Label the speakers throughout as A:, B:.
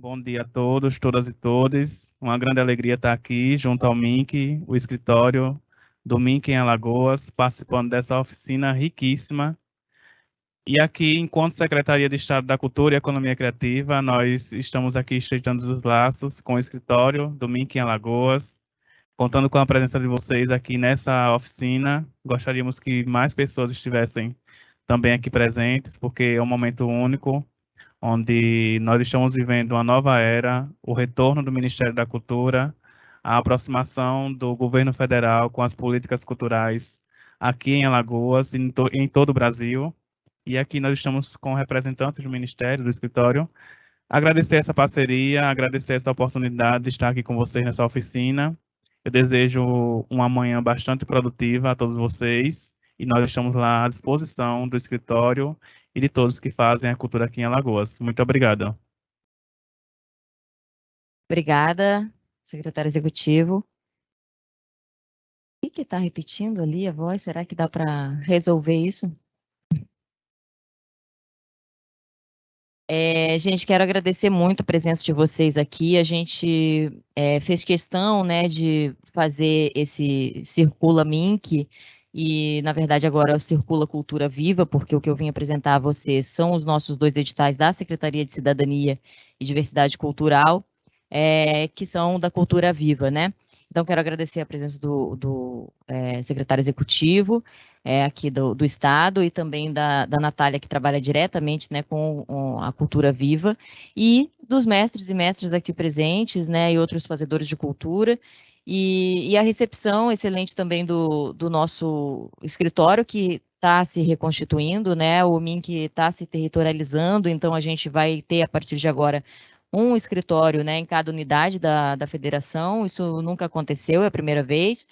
A: Bom dia a todos, todas e todos. Uma grande alegria estar aqui junto ao MINC, o escritório do MINC em Alagoas, participando dessa oficina riquíssima. E aqui, enquanto Secretaria de Estado da Cultura e Economia Criativa, nós estamos aqui estreitando os laços com o escritório do MINC em Alagoas, contando com a presença de vocês aqui nessa oficina. Gostaríamos que mais pessoas estivessem também aqui presentes, porque é um momento único, onde nós estamos vivendo uma nova era, o retorno do Ministério da Cultura, a aproximação do governo federal com as políticas culturais aqui em Alagoas e em todo o Brasil. E aqui nós estamos com representantes do Ministério, do escritório. Agradecer essa parceria, agradecer essa oportunidade de estar aqui com vocês nessa oficina. Eu desejo uma manhã bastante produtiva a todos vocês e nós estamos lá à disposição do escritório e de todos que fazem a cultura aqui em Alagoas. Muito obrigado.
B: Obrigada, secretário executivo. O que está repetindo ali a voz? Será que dá para resolver isso? Gente, quero agradecer muito a presença de vocês aqui. A gente fez questão, né, de fazer esse Circula MINC e, na verdade, agora é o Circula Cultura Viva, porque o que eu vim apresentar a vocês são os nossos 2 editais da Secretaria de Cidadania e Diversidade Cultural, que são da Cultura Viva, né? Então, quero agradecer a presença do secretário executivo aqui do Estado e também da Natália, que trabalha diretamente, né, com a Cultura Viva, e dos mestres e mestras aqui presentes, né, e outros fazedores de cultura, e a recepção excelente também do nosso escritório, que está se reconstituindo, né, o MINC está se territorializando, então a gente vai ter, a partir de agora, um escritório, né, em cada unidade da federação. Isso nunca aconteceu, é a primeira vez,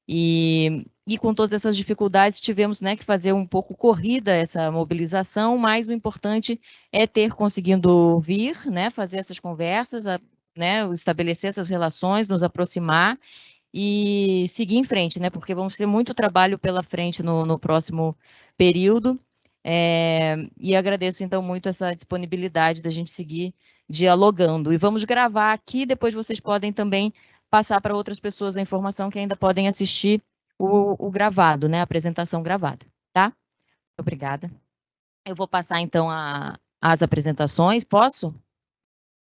B: e com todas essas dificuldades tivemos, né, que fazer um pouco corrida essa mobilização, mas o importante é ter conseguido vir, né, fazer essas conversas, né, estabelecer essas relações, nos aproximar e seguir em frente, né, porque vamos ter muito trabalho pela frente no próximo período, e agradeço, então, muito essa disponibilidade da gente seguir dialogando. E vamos gravar aqui, depois vocês podem também passar para outras pessoas a informação que ainda podem assistir o gravado, né, a apresentação gravada, tá? Obrigada. Eu vou passar, então, as apresentações, posso?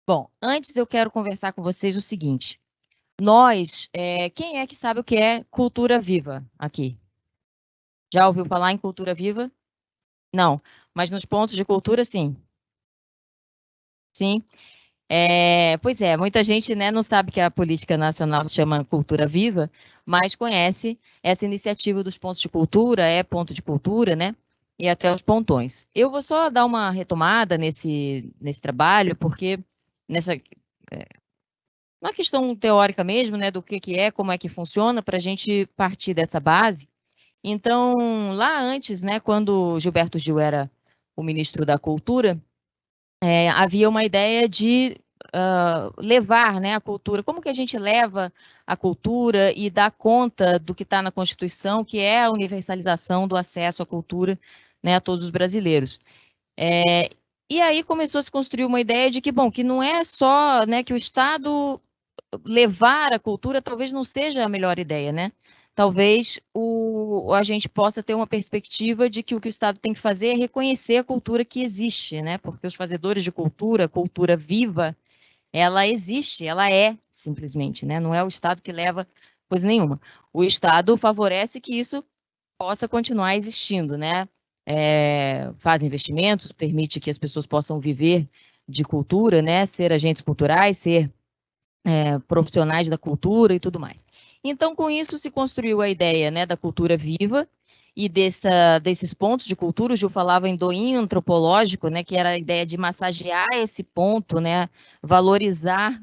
B: Bom, antes eu quero conversar com vocês o seguinte. Nós, quem é que sabe o que é cultura viva aqui? Já ouviu falar em cultura viva? Não, mas nos pontos de cultura, sim. Sim. Pois é, muita gente, né, não sabe que a política nacional se chama Cultura Viva, mas conhece essa iniciativa dos pontos de cultura, ponto de cultura, né, e até os pontões. Eu vou só dar uma retomada nesse trabalho, porque uma questão teórica mesmo, né, do que é, como é que funciona, para a gente partir dessa base. Então, lá antes, né, quando Gilberto Gil era o ministro da Cultura, havia uma ideia de levar, né, a cultura. Como que a gente leva a cultura e dá conta do que está na Constituição, que é a universalização do acesso à cultura, né, a todos os brasileiros. E aí começou a se construir uma ideia de que, bom, que não é só, né, que o Estado levar a cultura talvez não seja a melhor ideia, né? Talvez a gente possa ter uma perspectiva de que o Estado tem que fazer é reconhecer a cultura que existe, né? Porque os fazedores de cultura, cultura viva, ela existe, ela é simplesmente, né? Não é o Estado que leva coisa nenhuma. O Estado favorece que isso possa continuar existindo, né? Faz investimentos, permite que as pessoas possam viver de cultura, né? Ser agentes culturais, ser profissionais da cultura e tudo mais. Então, com isso, se construiu a ideia, né, da cultura viva e desses pontos de cultura. O Gil falava em doinho antropológico, né, que era a ideia de massagear esse ponto, né, valorizar,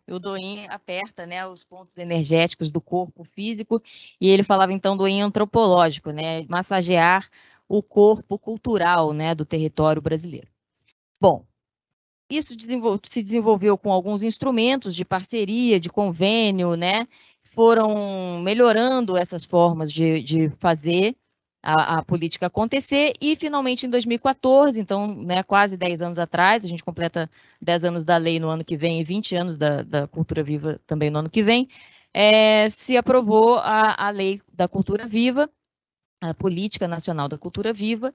B: o doinho aperta, né, os pontos energéticos do corpo físico, e ele falava, então, doinho antropológico, né, massagear o corpo cultural, né, do território brasileiro. Bom, isso se desenvolveu com alguns instrumentos de parceria, de convênio, né? Foram melhorando essas formas de fazer, a política acontecer, e finalmente em 2014, então, né, quase 10 anos atrás, a gente completa 10 anos da lei no ano que vem e 20 anos da Cultura Viva também no ano que vem, se aprovou a Lei da Cultura Viva, a Política Nacional da Cultura Viva,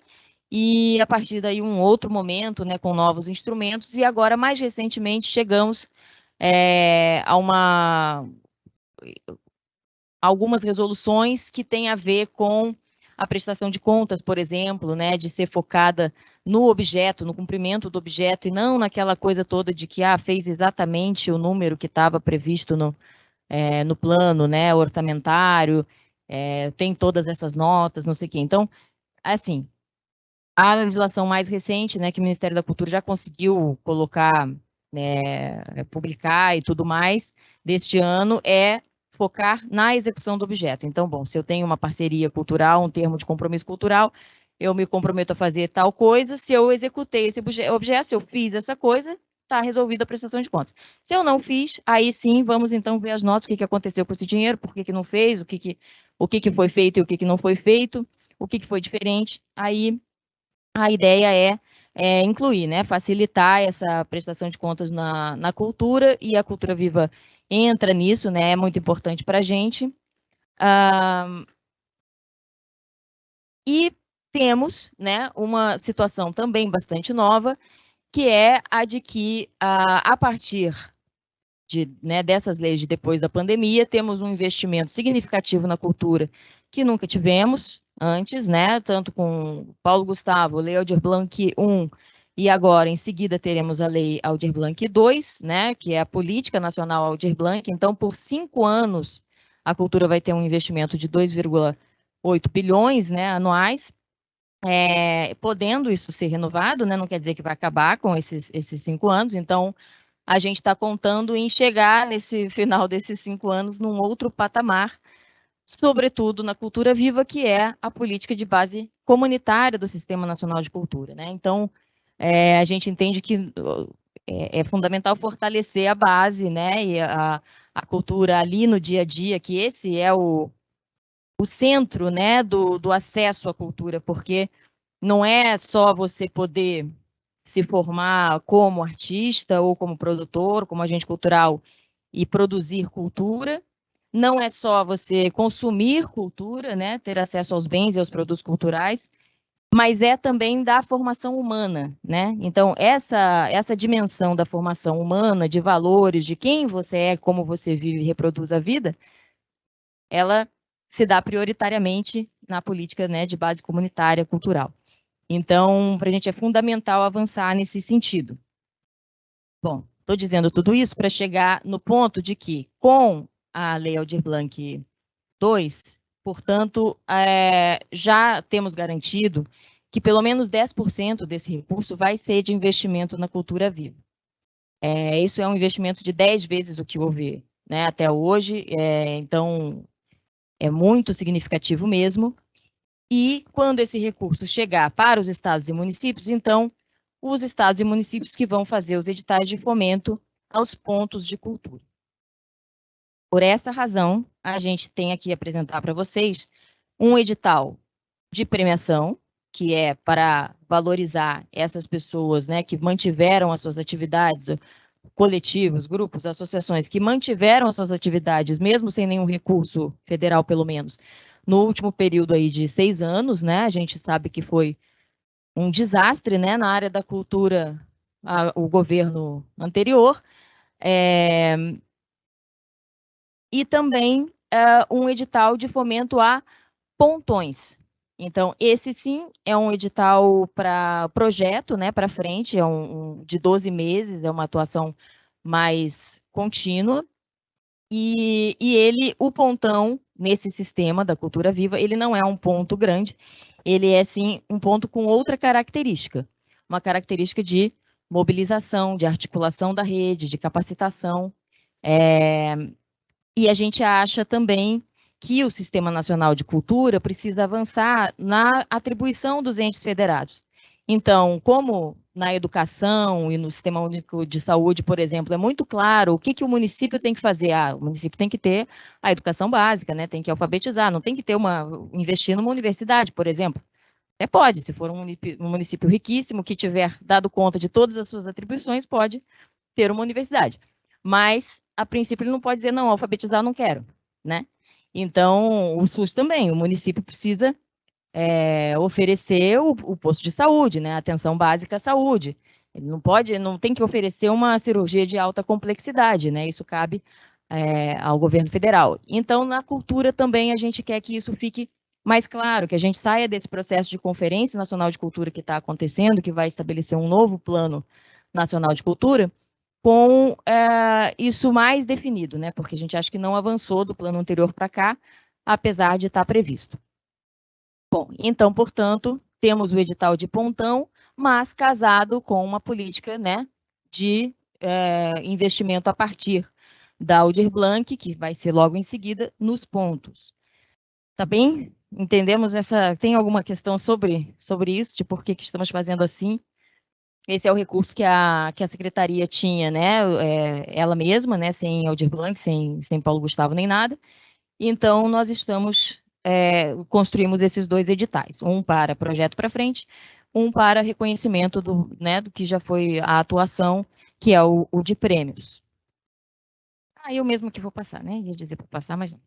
B: e a partir daí um outro momento, né, com novos instrumentos, e agora, mais recentemente, chegamos a algumas resoluções que têm a ver com a prestação de contas, por exemplo, né, de ser focada no objeto, no cumprimento do objeto, e não naquela coisa toda de que fez exatamente o número que estava previsto no plano, né, orçamentário, tem todas essas notas, não sei o quê. Então, assim, a legislação mais recente, né, que o Ministério da Cultura já conseguiu colocar, publicar e tudo mais, deste ano, é focar na execução do objeto. Então, bom, se eu tenho uma parceria cultural, um termo de compromisso cultural, eu me comprometo a fazer tal coisa, se eu executei esse objeto, se eu fiz essa coisa, está resolvida a prestação de contas. Se eu não fiz, aí sim, vamos então ver as notas, o que aconteceu com esse dinheiro, por que não fez, o que foi feito e o que não foi feito, o que foi diferente. Aí a ideia é incluir, né, facilitar essa prestação de contas na cultura, e a Cultura Viva entra nisso, né, é muito importante para a gente. E temos, né, uma situação também bastante nova, que é a de que, a partir dessas leis de depois da pandemia, temos um investimento significativo na cultura que nunca tivemos antes, né? Tanto com Paulo Gustavo, Lei Aldir Blanc I, e agora, em seguida, teremos a Lei Aldir Blanc II, né? Que é a Política Nacional Aldir Blanc. Então, por 5 anos, a cultura vai ter um investimento de 2,8 bilhões, né, anuais, podendo isso ser renovado, né? Não quer dizer que vai acabar com esses 5 anos. Então, a gente está contando em chegar nesse final desses 5 anos num outro patamar, sobretudo na cultura viva, que é a política de base comunitária do Sistema Nacional de Cultura, né? Então, a gente entende que é fundamental fortalecer a base, né? E a cultura ali no dia a dia, que esse é o centro, né, do acesso à cultura, porque não é só você poder se formar como artista ou como produtor, como agente cultural e produzir cultura. Não é só você consumir cultura, né, ter acesso aos bens e aos produtos culturais, mas é também da formação humana, né? Então, essa dimensão da formação humana, de valores, de quem você é, como você vive e reproduz a vida, ela se dá prioritariamente na política, né, de base comunitária cultural. Então, para a gente é fundamental avançar nesse sentido. Bom, estou dizendo tudo isso para chegar no ponto de que, com a Lei Aldir Blanc II, portanto, já temos garantido que pelo menos 10% desse recurso vai ser de investimento na cultura viva. Isso é um investimento de 10 vezes o que houve, né, até hoje, então é muito significativo mesmo. E quando esse recurso chegar para os estados e municípios, então, os estados e municípios que vão fazer os editais de fomento aos pontos de cultura. Por essa razão, a gente tem aqui apresentar para vocês um edital de premiação, que é para valorizar essas pessoas, né, que mantiveram as suas atividades, coletivos, grupos, associações, que mantiveram as suas atividades, mesmo sem nenhum recurso federal, pelo menos, no último período aí de 6 anos, né? A gente sabe que foi um desastre, né, na área da cultura, o governo anterior, e também um edital de fomento a pontões. Então, esse sim é um edital para projeto, né, para frente, de 12 meses, é uma atuação mais contínua, e o pontão, nesse sistema da cultura viva, ele não é um ponto grande, ele é, sim, um ponto com outra característica, uma característica de mobilização, de articulação da rede, de capacitação, e a gente acha também que o Sistema Nacional de Cultura precisa avançar na atribuição dos entes federados. Então, como na educação e no Sistema Único de Saúde, por exemplo, é muito claro o que o município tem que fazer. O município tem que ter a educação básica, né? Tem que alfabetizar, não tem que ter investir numa universidade, por exemplo. Pode, se for um município riquíssimo que tiver dado conta de todas as suas atribuições, pode ter uma universidade. Mas, a princípio, ele não pode dizer, não, alfabetizar não quero, né? Então, o SUS também, o município precisa oferecer o posto de saúde, né? Atenção básica à saúde. Ele não tem que oferecer uma cirurgia de alta complexidade, né? Isso cabe ao governo federal. Então, na cultura também a gente quer que isso fique mais claro, que a gente saia desse processo de Conferência Nacional de Cultura que está acontecendo, que vai estabelecer um novo Plano Nacional de Cultura, com isso mais definido, né? Porque a gente acha que não avançou do plano anterior para cá, apesar de estar previsto. Bom, então, portanto, temos o edital de Pontão, mas casado com uma política, né, de investimento a partir da Aldir Blanc, que vai ser logo em seguida, nos pontos. Tá bem? Entendemos essa... Tem alguma questão sobre isso, de por que estamos fazendo assim? Esse é o recurso que a secretaria tinha, né, ela mesma, né, sem Aldir Blanc, sem Paulo Gustavo nem nada. Então, nós construímos esses 2 editais, um para projeto para frente, um para reconhecimento do que já foi a atuação, que é o de prêmios. Eu mesmo que vou passar, né? Ia dizer para passar, mas não.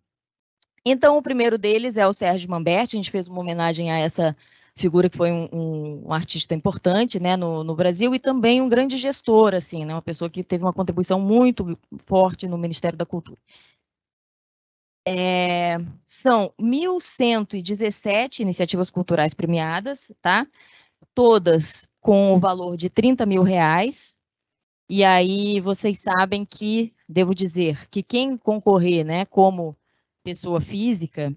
B: Então, o primeiro deles é o Sérgio Manberti. A gente fez uma homenagem a essa figura que foi um artista importante, né, no Brasil, e também um grande gestor, assim, né, uma pessoa que teve uma contribuição muito forte no Ministério da Cultura. São 1.117 iniciativas culturais premiadas, tá? Todas com o valor de R$30 mil. E aí vocês sabem que, devo dizer, que quem concorrer, né, como pessoa física,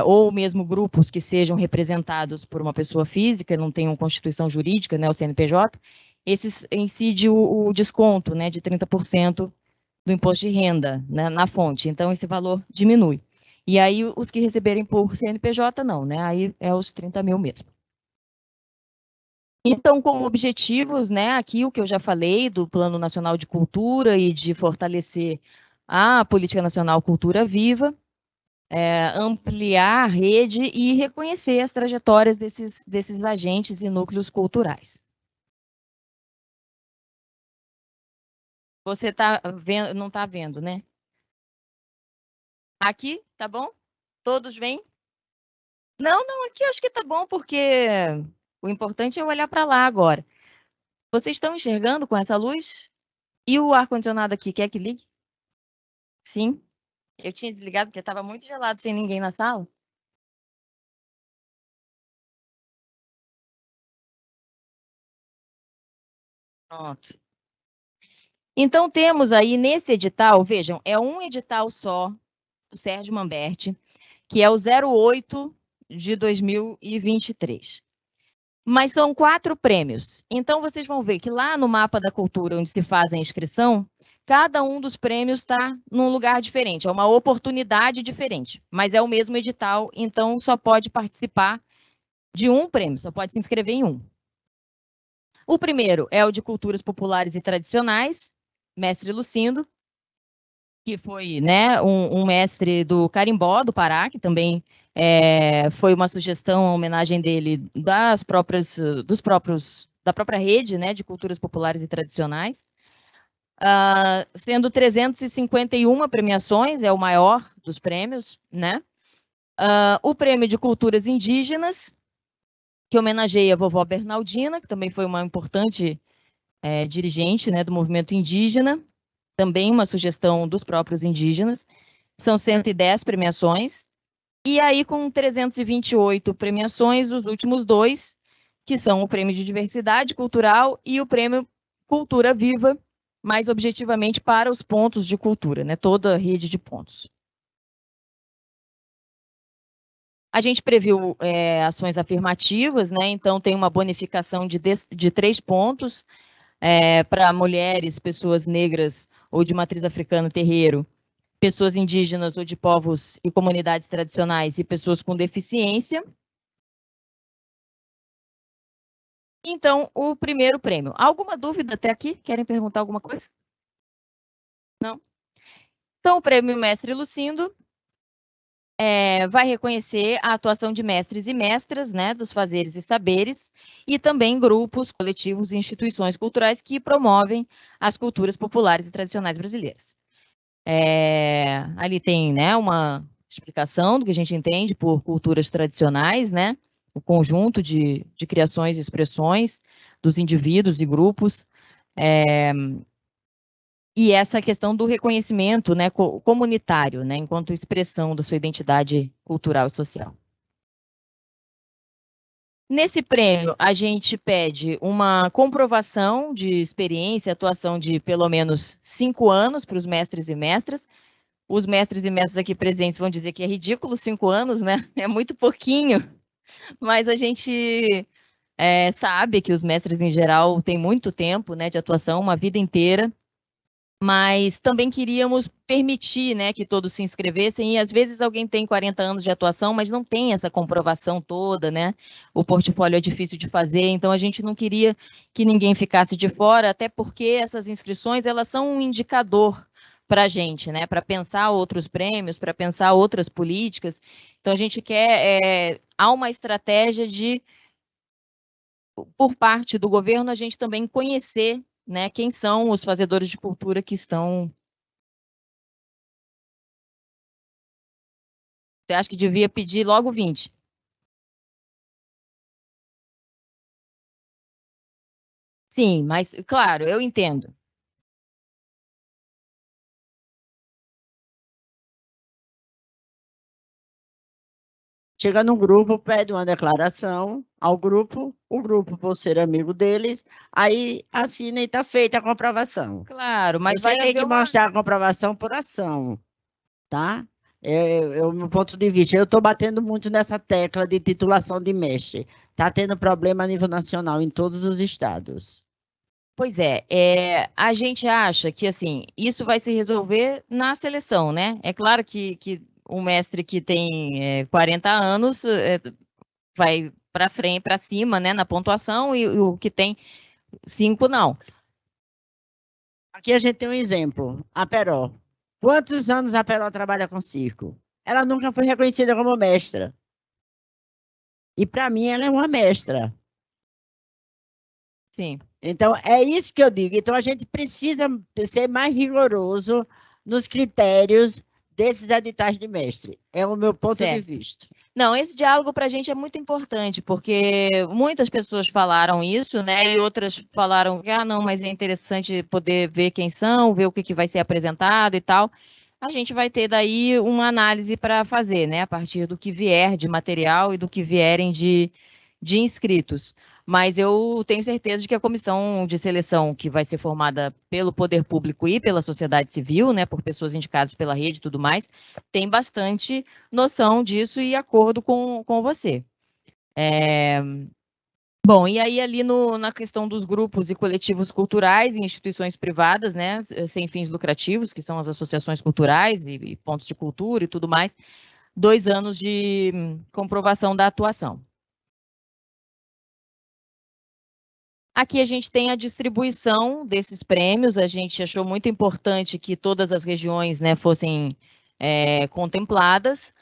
B: ou mesmo grupos que sejam representados por uma pessoa física, não tenham constituição jurídica, né, o CNPJ, esses incide o desconto, né, de 30% do imposto de renda, né, na fonte. Então, esse valor diminui. E aí, os que receberem por CNPJ, não, né? Aí é os 30 mil mesmo. Então, como objetivos, né, aqui o que eu já falei do Plano Nacional de Cultura e de fortalecer a Política Nacional Cultura Viva, ampliar a rede e reconhecer as trajetórias desses agentes e núcleos culturais. Você tá vendo, não está vendo, né? Aqui, tá bom? Todos vêm? Não, aqui eu acho que tá bom, porque o importante é olhar para lá agora. Vocês estão enxergando com essa luz? E o ar-condicionado aqui, quer que ligue? Sim. Eu tinha desligado porque estava muito gelado sem ninguém na sala. Pronto. Então, temos aí nesse edital, vejam, é um edital só do Sérgio Manberti, que é o 08 de 2023. Mas são 4 prêmios. Então, vocês vão ver que lá no mapa da cultura, onde se faz a inscrição, cada um dos prêmios está num lugar diferente, é uma oportunidade diferente, mas é o mesmo edital, então só pode participar de um prêmio, só pode se inscrever em um. O primeiro é o de Culturas Populares e Tradicionais, mestre Lucindo, que foi, né, um mestre do Carimbó, do Pará, que também foi uma sugestão, uma homenagem dele da própria rede, né, de culturas populares e tradicionais. Sendo 351 premiações, é o maior dos prêmios, né? O prêmio de culturas indígenas, que homenageia a vovó Bernaldina, que também foi uma importante dirigente, né, do movimento indígena, também uma sugestão dos próprios indígenas. São 110 premiações. E aí, com 328 premiações, os últimos 2, que são o Prêmio de Diversidade Cultural e o Prêmio Cultura Viva, mais objetivamente para os pontos de cultura, né? Toda a rede de pontos. A gente previu ações afirmativas, né? Então, tem uma bonificação de 3 pontos para mulheres, pessoas negras ou de matriz africana terreiro, pessoas indígenas ou de povos e comunidades tradicionais e pessoas com deficiência. Então, o primeiro prêmio. Alguma dúvida até aqui? Querem perguntar alguma coisa? Não? Então, o prêmio Mestre Lucindo vai reconhecer a atuação de mestres e mestras, né, dos fazeres e saberes, e também grupos, coletivos e instituições culturais que promovem as culturas populares e tradicionais brasileiras. Ali tem, né, uma explicação do que a gente entende por culturas tradicionais, né, o conjunto de criações e expressões dos indivíduos e grupos, e essa questão do reconhecimento, né, comunitário, né, enquanto expressão da sua identidade cultural e social. Nesse prêmio, a gente pede uma comprovação de experiência e atuação de pelo menos 5 anos para os mestres e mestras. Os mestres e mestras aqui presentes vão dizer que é ridículo 5 anos, né? É muito pouquinho, mas a gente sabe que os mestres, em geral, têm muito tempo, né, de atuação, uma vida inteira. Mas também queríamos permitir, né, que todos se inscrevessem, e às vezes alguém tem 40 anos de atuação, mas não tem essa comprovação toda, né? O portfólio é difícil de fazer, então a gente não queria que ninguém ficasse de fora, até porque essas inscrições, elas são um indicador para a gente, né? Para pensar outros prêmios, para pensar outras políticas. Então a gente quer, há uma estratégia de, por parte do governo, a gente também conhecer, né, quem são os fazedores de cultura que estão. Você acha que devia pedir logo 20? Sim, mas, claro, eu entendo.
C: Chega no grupo, pede uma declaração ao grupo, o grupo, por ser amigo deles, aí assina e está feita a comprovação.
B: Claro, mas
C: Você
B: vai
C: tem
B: haver
C: que mostrar a comprovação por ação, tá? É o meu ponto de vista. Eu estou batendo muito nessa tecla de titulação de mestre. Está tendo problema a nível nacional em todos os estados.
B: Pois é, a gente acha que, assim, isso vai se resolver na seleção, né? É claro que um mestre que tem 40 anos vai para frente, para cima, né, na pontuação, e o que tem 5, não.
C: Aqui a gente tem um exemplo, a Peró. Quantos anos a Peró trabalha com circo? Ela nunca foi reconhecida como mestra. E para mim ela é uma mestra.
B: Sim.
C: Então é isso que eu digo. Então a gente precisa ser mais rigoroso nos critérios desses editais de mestre. É o meu ponto de vista.
B: Não, esse diálogo para a gente é muito importante, porque muitas pessoas falaram isso, né? E outras falaram que, não, mas é interessante poder ver quem são, ver o que vai ser apresentado e tal. A gente vai ter daí uma análise para fazer, né? A partir do que vier de material e do que vierem de inscritos. Mas eu tenho certeza de que a comissão de seleção, que vai ser formada pelo poder público e pela sociedade civil, né, por pessoas indicadas pela rede e tudo mais, tem bastante noção disso e acordo com você. Bom, e aí ali na questão dos grupos e coletivos culturais e instituições privadas, né, sem fins lucrativos, que são as associações culturais e pontos de cultura e tudo mais, 2 anos de comprovação da atuação. Aqui a gente tem a distribuição desses prêmios, a gente achou muito importante que todas as regiões, né, fossem contempladas.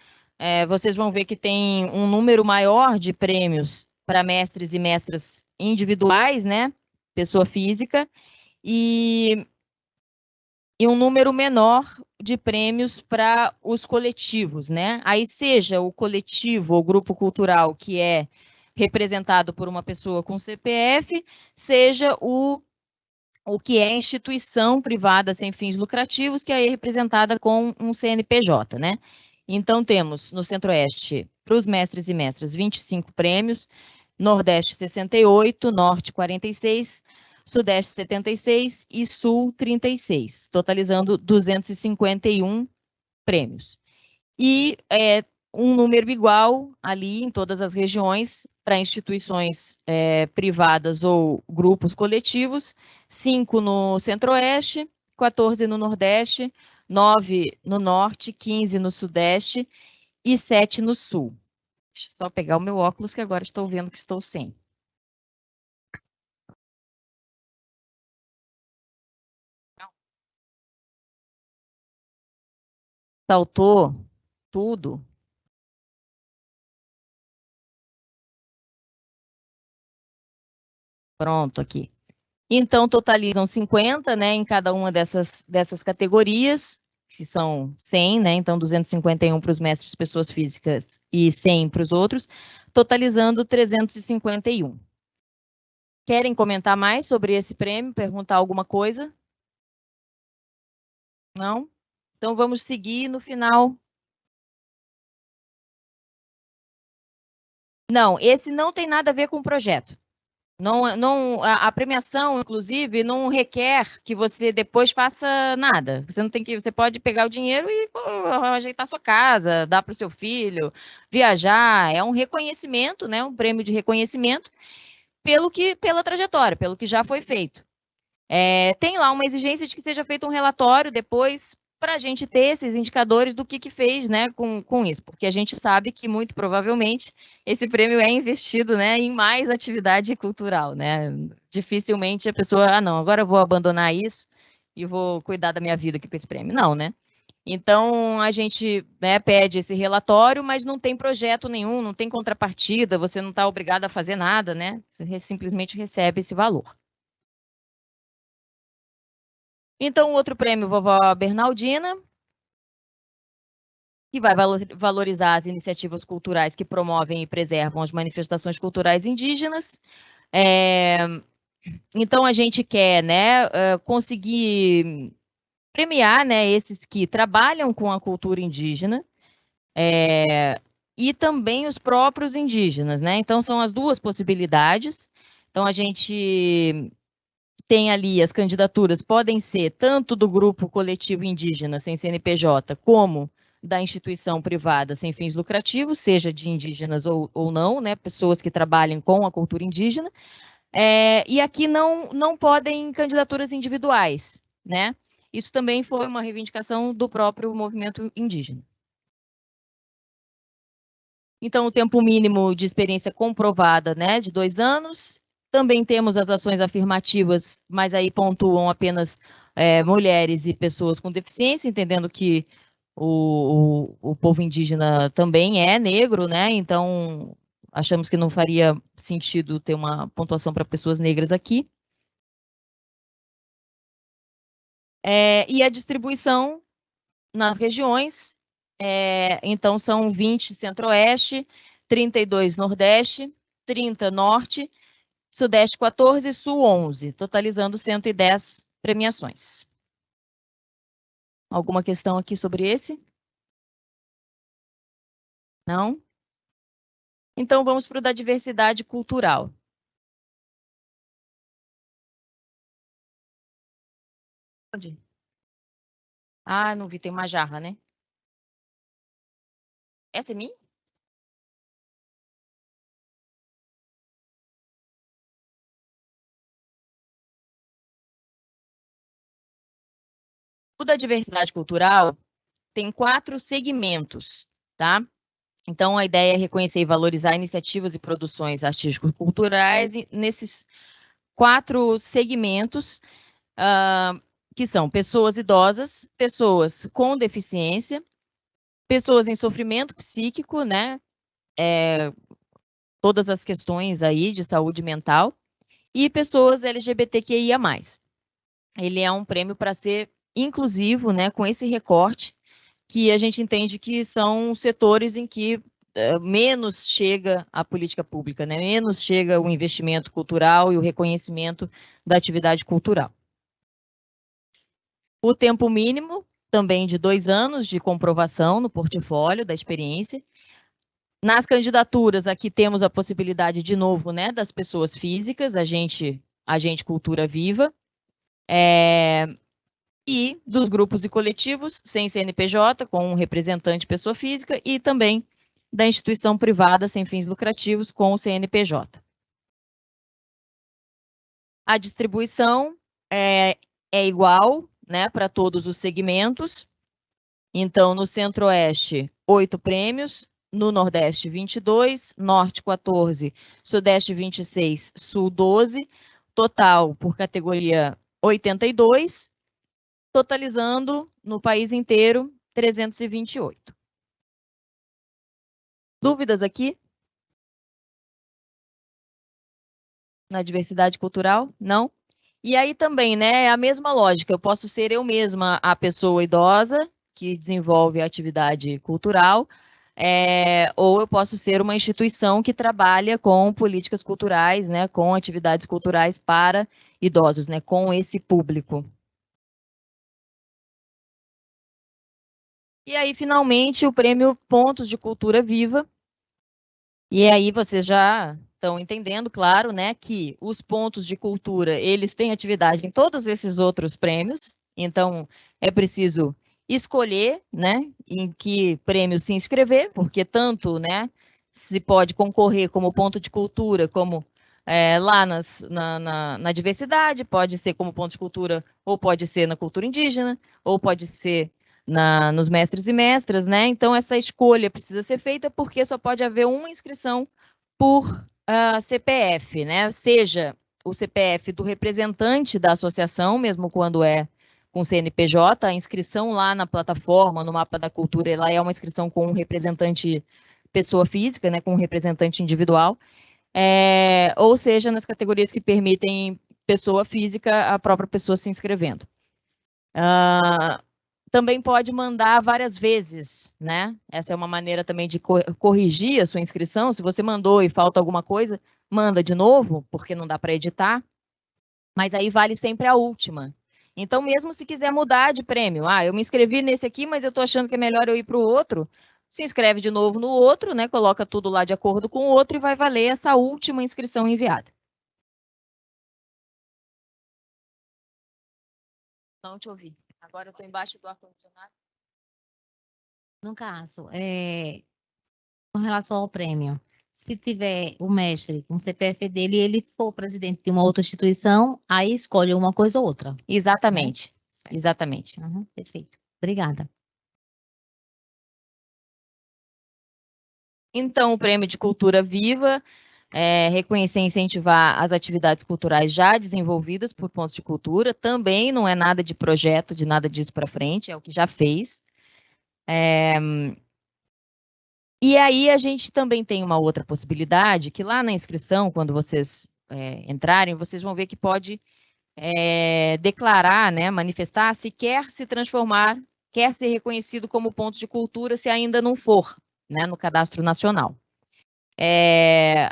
B: Vocês vão ver que tem um número maior de prêmios para mestres e mestras individuais, né, pessoa física, e um número menor de prêmios para os coletivos, né? Aí seja o coletivo ou grupo cultural que é representado por uma pessoa com CPF, seja o que é instituição privada sem fins lucrativos, que é representada com um CNPJ, né? Então, temos no Centro-Oeste, para os mestres e mestras, 25 prêmios, Nordeste, 68, Norte, 46, Sudeste, 76 e Sul, 36, totalizando 251 prêmios. E um número igual ali em todas as regiões para instituições privadas ou grupos coletivos, 5 no Centro-Oeste, 14 no Nordeste, 9 no Norte, 15 no Sudeste e 7 no Sul. Deixa eu só pegar o meu óculos, que agora estou vendo que estou sem. Saltou tudo. Pronto, aqui. Então, totalizam 50, né, em cada uma dessas categorias, que são 100, né, então 251 para os mestres pessoas físicas e 100 para os outros, totalizando 351. Querem comentar mais sobre esse prêmio, perguntar alguma coisa? Não? Então, vamos seguir no final. Não, esse não tem nada a ver com o projeto. A premiação, inclusive, não requer que você depois faça nada. Você não tem que, você pode pegar o dinheiro e ajeitar sua casa, dar para o seu filho, viajar. É um reconhecimento, né? Um prêmio de reconhecimento pela trajetória, pelo que já foi feito. Tem lá uma exigência de que seja feito um relatório depois para a gente ter esses indicadores do que fez, né, com isso, porque a gente sabe que muito provavelmente esse prêmio é investido, né, em mais atividade cultural, né? Dificilmente a pessoa, não, agora eu vou abandonar isso e vou cuidar da minha vida aqui com esse prêmio. Não, né? Então a gente, né, pede esse relatório, mas não tem projeto nenhum, não tem contrapartida, você não está obrigado a fazer nada, né? Você simplesmente recebe esse valor. Então, o outro prêmio, Vovó Bernardina, que vai valorizar as iniciativas culturais que promovem e preservam as manifestações culturais indígenas. Então, a gente quer, né, conseguir premiar, né, esses que trabalham com a cultura indígena e também os próprios indígenas, né? Então, são as duas possibilidades. Então, a gente tem ali as candidaturas, podem ser tanto do grupo coletivo indígena sem CNPJ, como da instituição privada sem fins lucrativos, seja de indígenas ou não, né, pessoas que trabalhem com a cultura indígena, e aqui não podem candidaturas individuais, né? Isso também foi uma reivindicação do próprio movimento indígena. Então, o tempo mínimo de experiência comprovada, né, de 2 anos. Também temos as ações afirmativas, mas aí pontuam apenas mulheres e pessoas com deficiência, entendendo que o povo indígena também é negro, né? Então, achamos que não faria sentido ter uma pontuação para pessoas negras aqui. E a distribuição nas regiões, então são 20 Centro-Oeste, 32 Nordeste, 30 Norte, Sudeste 14 e Sul 11, totalizando 110 premiações. Alguma questão aqui sobre esse? Não? Então vamos para o da diversidade cultural. Onde? Ah, não vi, tem uma jarra, né? Essa é minha? O da diversidade cultural tem 4 segmentos, tá? Então, a ideia é reconhecer e valorizar iniciativas e produções artístico-culturais nesses 4 segmentos, que são pessoas idosas, pessoas com deficiência, pessoas em sofrimento psíquico, né? Todas as questões aí de saúde mental, e pessoas LGBTQIA+. Ele é um prêmio para ser inclusivo, né? Com esse recorte, que a gente entende que são setores em que menos chega a política pública, né? Menos chega o investimento cultural e o reconhecimento da atividade cultural. O tempo mínimo, também de 2 anos de comprovação no portfólio da experiência. Nas candidaturas, aqui temos a possibilidade, de novo, né, das pessoas físicas, agente Cultura Viva, e dos grupos e coletivos sem CNPJ, com um representante pessoa física, e também da instituição privada sem fins lucrativos com o CNPJ. A distribuição é igual, né, para todos os segmentos. Então, no Centro-Oeste, 8 prêmios, no Nordeste, 22, Norte, 14, Sudeste, 26, Sul, 12, total por categoria 82, totalizando no país inteiro 328. Dúvidas aqui? Na diversidade cultural? Não? E aí também, né, é a mesma lógica, eu posso ser eu mesma a pessoa idosa que desenvolve a atividade cultural, ou eu posso ser uma instituição que trabalha com políticas culturais, né, com atividades culturais para idosos, né, com esse público. E aí, finalmente, o prêmio Pontos de Cultura Viva. E aí vocês já estão entendendo, claro, né, que os pontos de cultura, eles têm atividade em todos esses outros prêmios, então é preciso escolher, né, em que prêmio se inscrever, porque tanto, né, se pode concorrer como ponto de cultura, como lá na diversidade, pode ser como ponto de cultura, ou pode ser na cultura indígena, ou pode ser nos mestres e mestras, né? Então, essa escolha precisa ser feita porque só pode haver uma inscrição por CPF, né? Seja o CPF do representante da associação, mesmo quando é com CNPJ, a inscrição lá na plataforma, no Mapa da Cultura, ela é uma inscrição com um representante pessoa física, né? Com um representante individual, ou seja, nas categorias que permitem pessoa física, a própria pessoa se inscrevendo. Também pode mandar várias vezes, né? Essa é uma maneira também de corrigir a sua inscrição. Se você mandou e falta alguma coisa, manda de novo, porque não dá para editar. Mas aí vale sempre a última. Então, mesmo se quiser mudar de prêmio, eu me inscrevi nesse aqui, mas eu estou achando que é melhor eu ir para o outro, se inscreve de novo no outro, né? Coloca tudo lá de acordo com o outro e vai valer essa última inscrição enviada. Não te ouvi. Agora eu estou embaixo do ar-condicionado.
D: No caso, com relação ao prêmio, se tiver o mestre com o CPF dele e ele for presidente de uma outra instituição, aí escolhe uma coisa ou outra.
B: Exatamente.
D: Certo.
B: Exatamente.
D: Perfeito. Obrigada.
B: Então, o Prêmio de Cultura Viva reconhecer e incentivar as atividades culturais já desenvolvidas por pontos de cultura, também não é nada de projeto, de nada disso para frente, é o que já fez. E aí a gente também tem uma outra possibilidade, que lá na inscrição, quando vocês entrarem, vocês vão ver que pode declarar, né, manifestar se quer se transformar, quer ser reconhecido como ponto de cultura, se ainda não for, né, no Cadastro Nacional.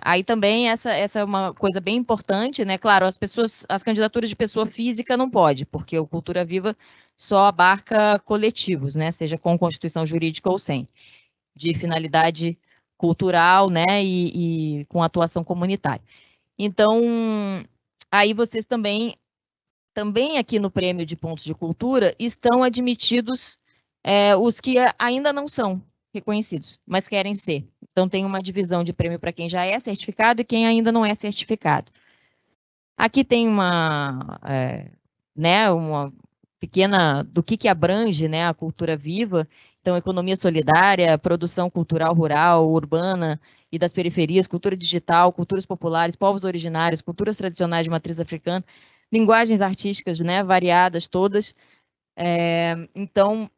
B: Aí também essa é uma coisa bem importante, né? Claro, as candidaturas de pessoa física não pode, porque o Cultura Viva só abarca coletivos, né? Seja com constituição jurídica ou sem, de finalidade cultural, né? E com atuação comunitária. Então, aí vocês também aqui no Prêmio de Pontos de Cultura estão admitidos os que ainda não são reconhecidos, mas querem ser. Então, tem uma divisão de prêmio para quem já é certificado e quem ainda não é certificado. Aqui tem uma pequena do que abrange, né, a cultura viva. Então, economia solidária, produção cultural rural, urbana e das periferias, cultura digital, culturas populares, povos originários, culturas tradicionais de matriz africana, linguagens artísticas, né, variadas todas. Então,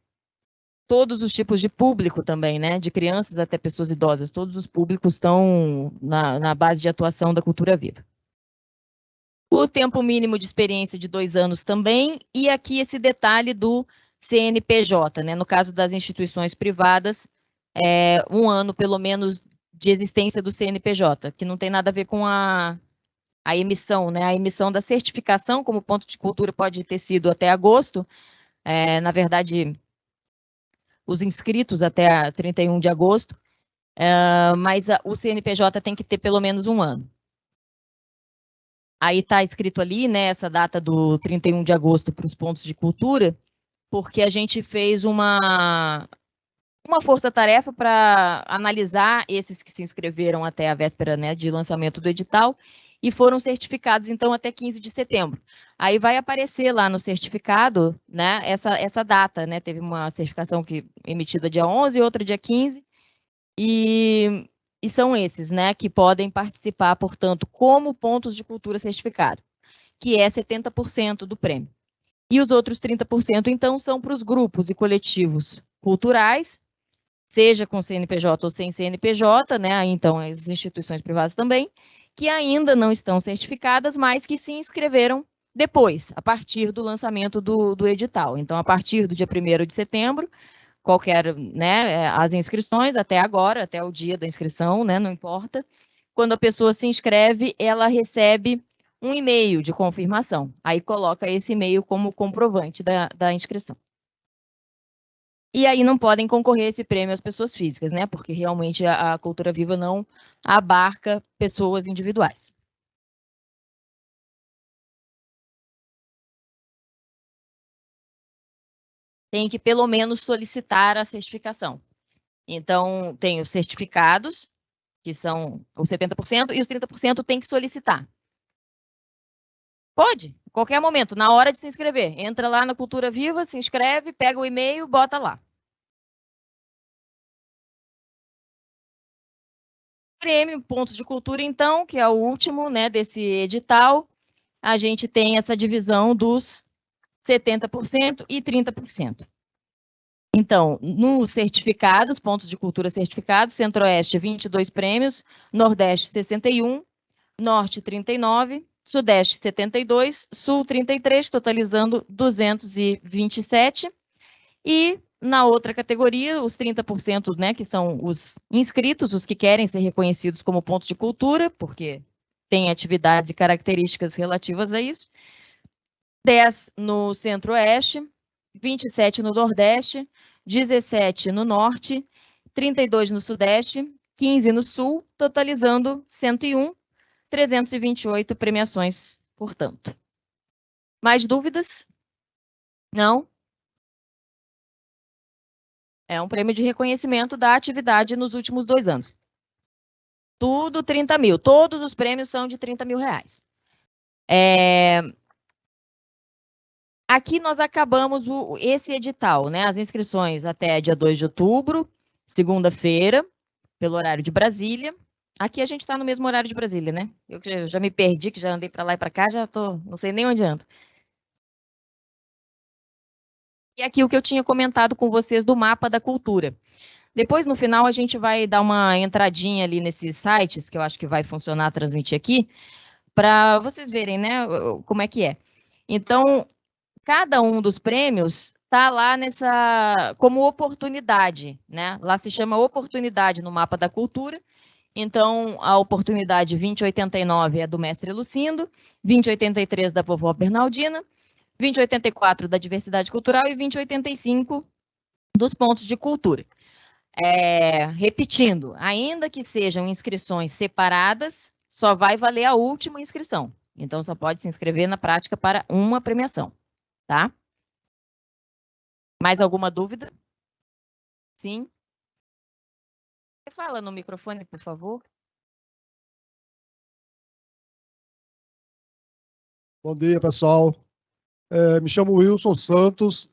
B: todos os tipos de público também, né? De crianças até pessoas idosas, todos os públicos estão na base de atuação da cultura viva. O tempo mínimo de experiência de 2 anos também, e aqui esse detalhe do CNPJ, né? No caso das instituições privadas, 1 ano pelo menos de existência do CNPJ, que não tem nada a ver com a emissão, né? A emissão da certificação como ponto de cultura pode ter sido até agosto, na verdade, os inscritos até 31 de agosto, mas o CNPJ tem que ter pelo menos 1 ano. Aí está escrito ali, né, essa data do 31 de agosto para os pontos de cultura, porque a gente fez uma força-tarefa para analisar esses que se inscreveram até a véspera, né, de lançamento do edital e foram certificados, então, até 15 de setembro. Aí vai aparecer lá no certificado, né, essa data, né, teve uma certificação emitida dia 11 e outra dia 15, e são esses, né, que podem participar, portanto, como pontos de cultura certificado, que é 70% do prêmio. E os outros 30%, então, são para os grupos e coletivos culturais, seja com CNPJ ou sem CNPJ, né? Então, as instituições privadas também, que ainda não estão certificadas, mas que se inscreveram depois, a partir do lançamento do edital. Então, a partir do dia 1º de setembro, qualquer, né, as inscrições até agora, até o dia da inscrição, né, não importa. Quando a pessoa se inscreve, ela recebe um e-mail de confirmação. Aí coloca esse e-mail como comprovante da inscrição. E aí não podem concorrer esse prêmio as pessoas físicas, né? Porque realmente a Cultura Viva não abarca pessoas individuais. Tem que, pelo menos, solicitar a certificação. Então, tem os certificados, que são os 70%, e os 30% tem que solicitar. Pode, a qualquer momento, na hora de se inscrever. Entra lá na Cultura Viva, se inscreve, pega o e-mail, bota lá. Prêmio Pontos de Cultura, então, que é o último, né, desse edital, a gente tem essa divisão dos 70% e 30%. Então, nos certificados, pontos de cultura certificados, Centro-Oeste, 22 prêmios, Nordeste, 61, Norte, 39, Sudeste, 72, Sul, 33, totalizando 227. E na outra categoria, os 30%, né, que são os inscritos, os que querem ser reconhecidos como pontos de cultura, porque tem atividades e características relativas a isso. 10 no Centro-Oeste, 27 no Nordeste, 17 no Norte, 32 no Sudeste, 15 no Sul, totalizando 101, 328 premiações, portanto. Mais dúvidas? Não? É um prêmio de reconhecimento da atividade nos últimos 2 anos. Tudo 30 mil. Todos os prêmios são de 30 mil reais. Aqui nós acabamos esse edital, né? As inscrições até dia 2 de outubro, segunda-feira, pelo horário de Brasília. Aqui a gente está no mesmo horário de Brasília, né? Eu já me perdi, que já andei para lá e para cá, já tô, não sei nem onde ando. E aqui o que eu tinha comentado com vocês do mapa da cultura. Depois, no final, a gente vai dar uma entradinha ali nesses sites, que eu acho que vai funcionar transmitir aqui, para vocês verem, né, como é que é. Então, cada um dos prêmios está lá como oportunidade, né? Lá se chama oportunidade no mapa da cultura. Então, a oportunidade 2089 é do mestre Lucindo, 2083 da vovó Bernaldina, 2084 da diversidade cultural e 2085 dos pontos de cultura. Repetindo, ainda que sejam inscrições separadas, só vai valer a última inscrição. Então, só pode se inscrever na prática para uma premiação, tá? Mais alguma dúvida? Sim? Fala no microfone, por favor.
E: Bom dia, pessoal. Me chamo Wilson Santos,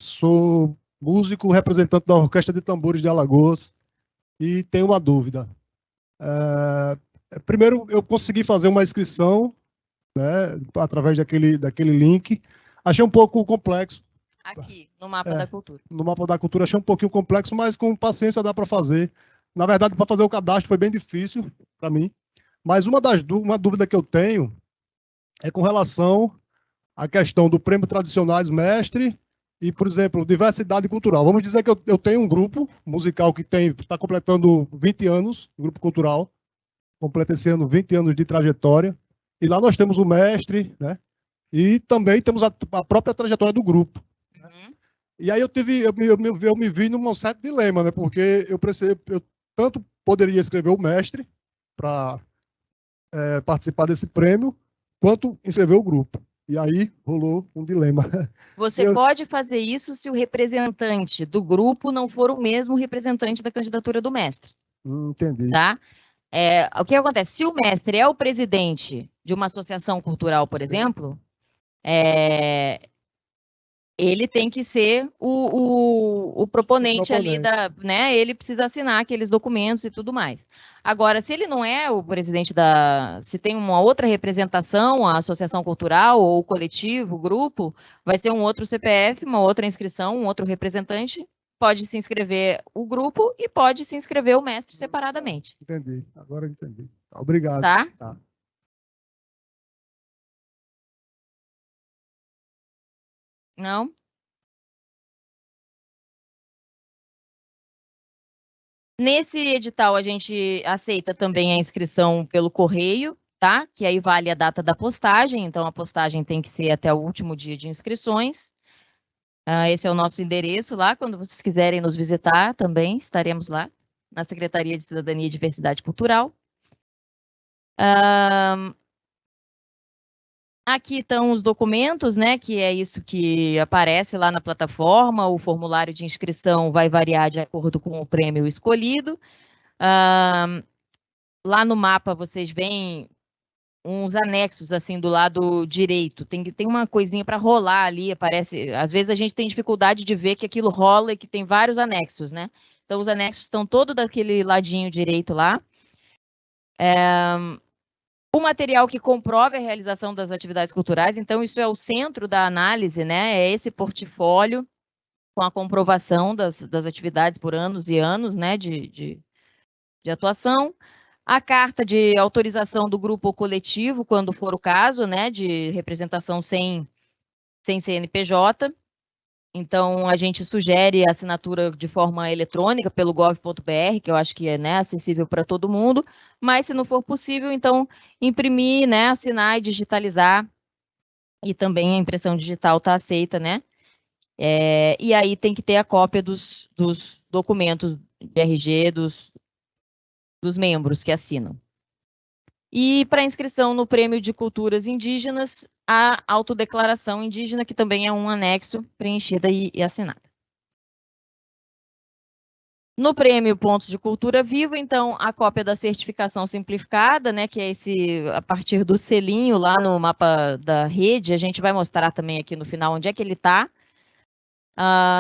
E: sou músico representante da Orquestra de Tambores de Alagoas e tenho uma dúvida. Primeiro, eu consegui fazer uma inscrição, né, através daquele link. Achei um pouco complexo.
B: Aqui, no mapa da cultura.
E: No mapa da cultura achei um pouquinho complexo, mas com paciência dá para fazer. Na verdade, para fazer o cadastro foi bem difícil para mim. Mas uma dúvida que eu tenho é com relação à questão do prêmio Tradicionais Mestre e, por exemplo, diversidade cultural. Vamos dizer que eu tenho um grupo musical que está completando 20 anos, um grupo cultural, completa esse ano 20 anos de trajetória, e lá nós temos o mestre, né? E também temos a própria trajetória do grupo. Uhum. E aí eu me vi num certo dilema, né? Porque eu tanto poderia escrever o mestre para participar desse prêmio, quanto inscrever o grupo. E aí rolou um dilema.
B: Você pode fazer isso se o representante do grupo não for o mesmo representante da candidatura do mestre.
E: Entendi.
B: Tá? O que acontece? Se o mestre é o presidente de uma associação cultural, por exemplo, ele tem que ser o proponente ali né? Ele precisa assinar aqueles documentos e tudo mais. Agora, se ele não é o presidente se tem uma outra representação, a associação cultural ou o coletivo, o grupo, vai ser um outro CPF, uma outra inscrição, um outro representante pode se inscrever o grupo e pode se inscrever o mestre separadamente.
E: Entendi, agora eu entendi. Obrigado.
B: Tá? Não? Nesse edital, a gente aceita também a inscrição pelo correio, tá? Que aí vale a data da postagem, então a postagem tem que ser até o último dia de inscrições. Esse é o nosso endereço lá, quando vocês quiserem nos visitar também, estaremos lá, na Secretaria de Cidadania e Diversidade Cultural. Aqui estão os documentos, né, que é isso que aparece lá na plataforma. O formulário de inscrição vai variar de acordo com o prêmio escolhido. Lá no mapa vocês veem uns anexos assim do lado direito. Tem uma coisinha para rolar ali, aparece. Às vezes a gente tem dificuldade de ver que aquilo rola e que tem vários anexos, né? Então os anexos estão todos daquele ladinho direito lá. O material que comprova a realização das atividades culturais, então isso é o centro da análise, né? É esse portfólio com a comprovação das atividades por anos e anos, né? De atuação. A carta de autorização do grupo ou coletivo, quando for o caso, né, de representação sem CNPJ. Então, a gente sugere a assinatura de forma eletrônica pelo gov.br, que eu acho que é, né, acessível para todo mundo, mas se não for possível, então, imprimir, né, assinar e digitalizar, e também a impressão digital está aceita, né? E aí tem que ter a cópia dos documentos de RG dos membros que assinam. E para inscrição no Prêmio de Culturas Indígenas, a autodeclaração indígena, que também é um anexo preenchida e assinada. No Prêmio Pontos de Cultura Viva, então, a cópia da certificação simplificada, né, que é a partir do selinho lá no mapa da rede, a gente vai mostrar também aqui no final onde é que ele está,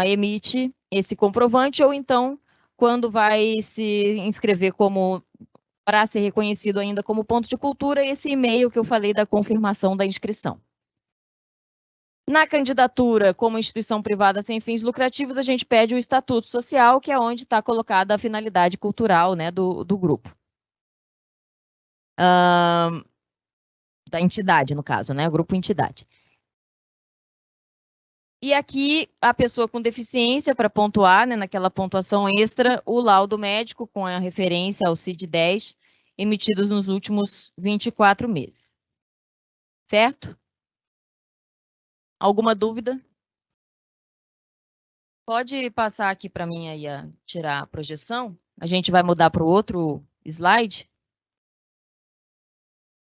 B: emite esse comprovante, ou então, quando vai se inscrever como para ser reconhecido ainda como ponto de cultura, esse e-mail que eu falei da confirmação da inscrição. Na candidatura como instituição privada sem fins lucrativos, a gente pede o estatuto social, que é onde está colocada a finalidade cultural, né, do grupo. Da entidade, no caso, né, grupo entidade. E aqui, a pessoa com deficiência, para pontuar, né, naquela pontuação extra, o laudo médico com a referência ao CID-10, emitidos nos últimos 24 meses. Certo? Alguma dúvida? Pode passar aqui para mim aí a tirar a projeção? A gente vai mudar para o outro slide.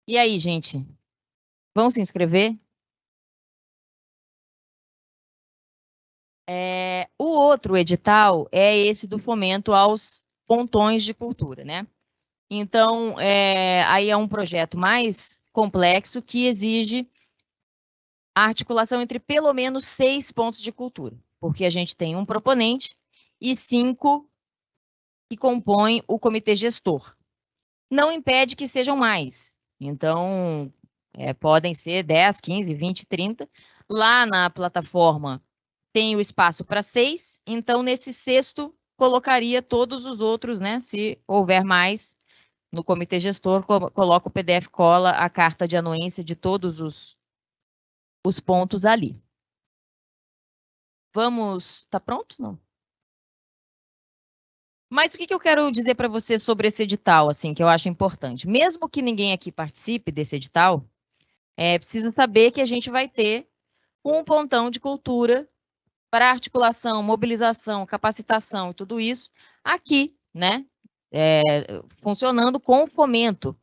B: E aí, gente? Vão se inscrever? O outro edital é esse do fomento aos pontões de cultura, né? Então, aí é um projeto mais complexo que exige a articulação entre pelo menos 6 pontos de cultura, porque a gente tem um proponente e 5 que compõem o comitê gestor. Não impede que sejam mais. Então, podem ser 10, 15, 20, 30. Lá na plataforma tem o espaço para 6, então nesse sexto colocaria todos os outros, né? Se houver mais, no comitê gestor, coloca o PDF cola, a carta de anuência de todos os pontos ali. Vamos... Tá pronto? Não? Mas o que eu quero dizer para você sobre esse edital, assim, que eu acho importante? Mesmo que ninguém aqui participe desse edital, precisa saber que a gente vai ter um pontão de cultura para articulação, mobilização, capacitação e tudo isso aqui, né? Funcionando com fomento.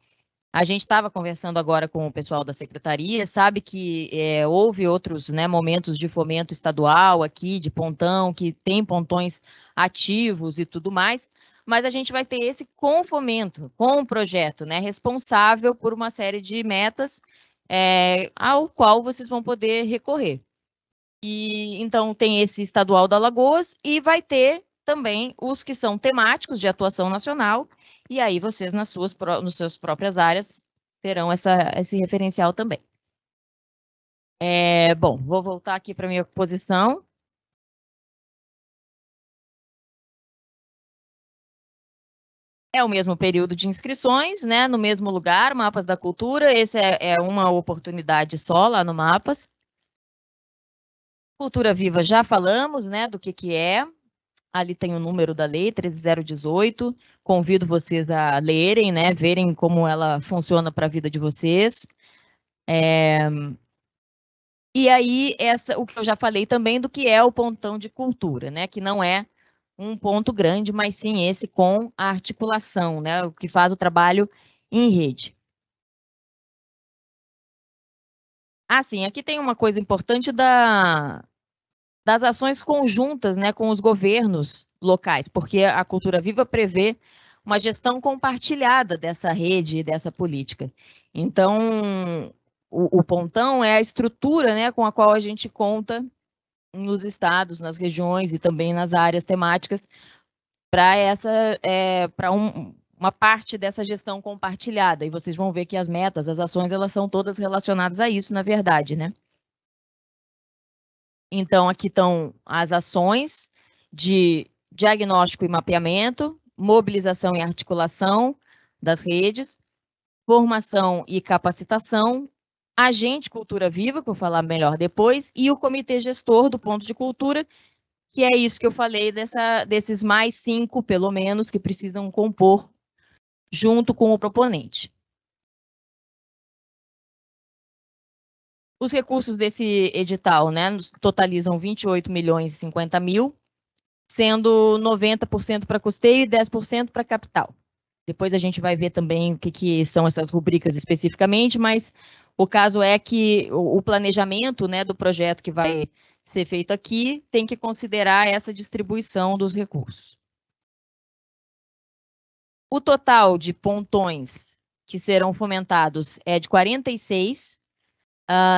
B: A gente estava conversando agora com o pessoal da secretaria, sabe que houve outros, né, momentos de fomento estadual aqui, de pontão, que tem pontões ativos e tudo mais, mas a gente vai ter esse com fomento, com o projeto, né, responsável por uma série de metas ao qual vocês vão poder recorrer. E então tem esse estadual da Alagoas e vai ter também os que são temáticos de atuação nacional, e aí vocês nas suas próprias áreas terão esse referencial também. Bom, vou voltar aqui para a minha posição. É o mesmo período de inscrições, né? No mesmo lugar, Mapas da Cultura. Esse é uma oportunidade só lá no Mapas. Cultura Viva já falamos, né? Do que é. Ali tem o número da lei, 13018. Convido vocês a lerem, né? Verem como ela funciona para a vida de vocês. E aí, o que eu já falei também do que é o pontão de cultura, né? Que não é um ponto grande, mas sim esse com a articulação, né? O que faz o trabalho em rede. Sim, aqui tem uma coisa importante das ações conjuntas, né, com os governos locais, porque a Cultura Viva prevê uma gestão compartilhada dessa rede, dessa política. Então, o pontão é a estrutura, né, com a qual a gente conta nos estados, nas regiões e também nas áreas temáticas para uma parte dessa gestão compartilhada. E vocês vão ver que as metas, as ações, elas são todas relacionadas a isso, na verdade, né? Então, aqui estão as ações de diagnóstico e mapeamento, mobilização e articulação das redes, formação e capacitação, agente Cultura Viva, que eu vou falar melhor depois, e o comitê gestor do ponto de cultura, que é isso que eu falei desses mais 5, pelo menos, que precisam compor junto com o proponente. Os recursos desse edital, né, totalizam 28 milhões e 50 mil, sendo 90% para custeio e 10% para capital. Depois a gente vai ver também o que são essas rubricas especificamente, mas o caso é que o planejamento, né, do projeto que vai ser feito aqui tem que considerar essa distribuição dos recursos. O total de pontões que serão fomentados é de 46,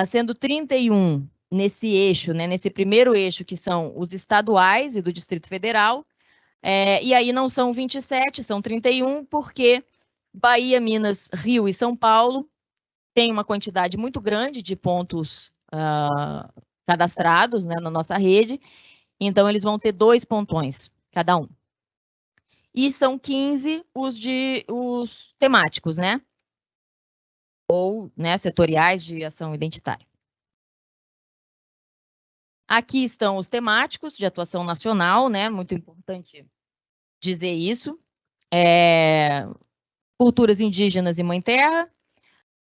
B: sendo 31 nesse eixo, né, nesse primeiro eixo, que são os estaduais e do Distrito Federal, e aí não são 27, são 31, porque Bahia, Minas, Rio e São Paulo têm uma quantidade muito grande de pontos cadastrados, né, na nossa rede, então eles vão ter 2 pontões cada um. E são 15 os temáticos, né? Ou, né, setoriais de ação identitária. Aqui estão os temáticos de atuação nacional, né? Muito importante dizer isso. Culturas indígenas e mãe terra,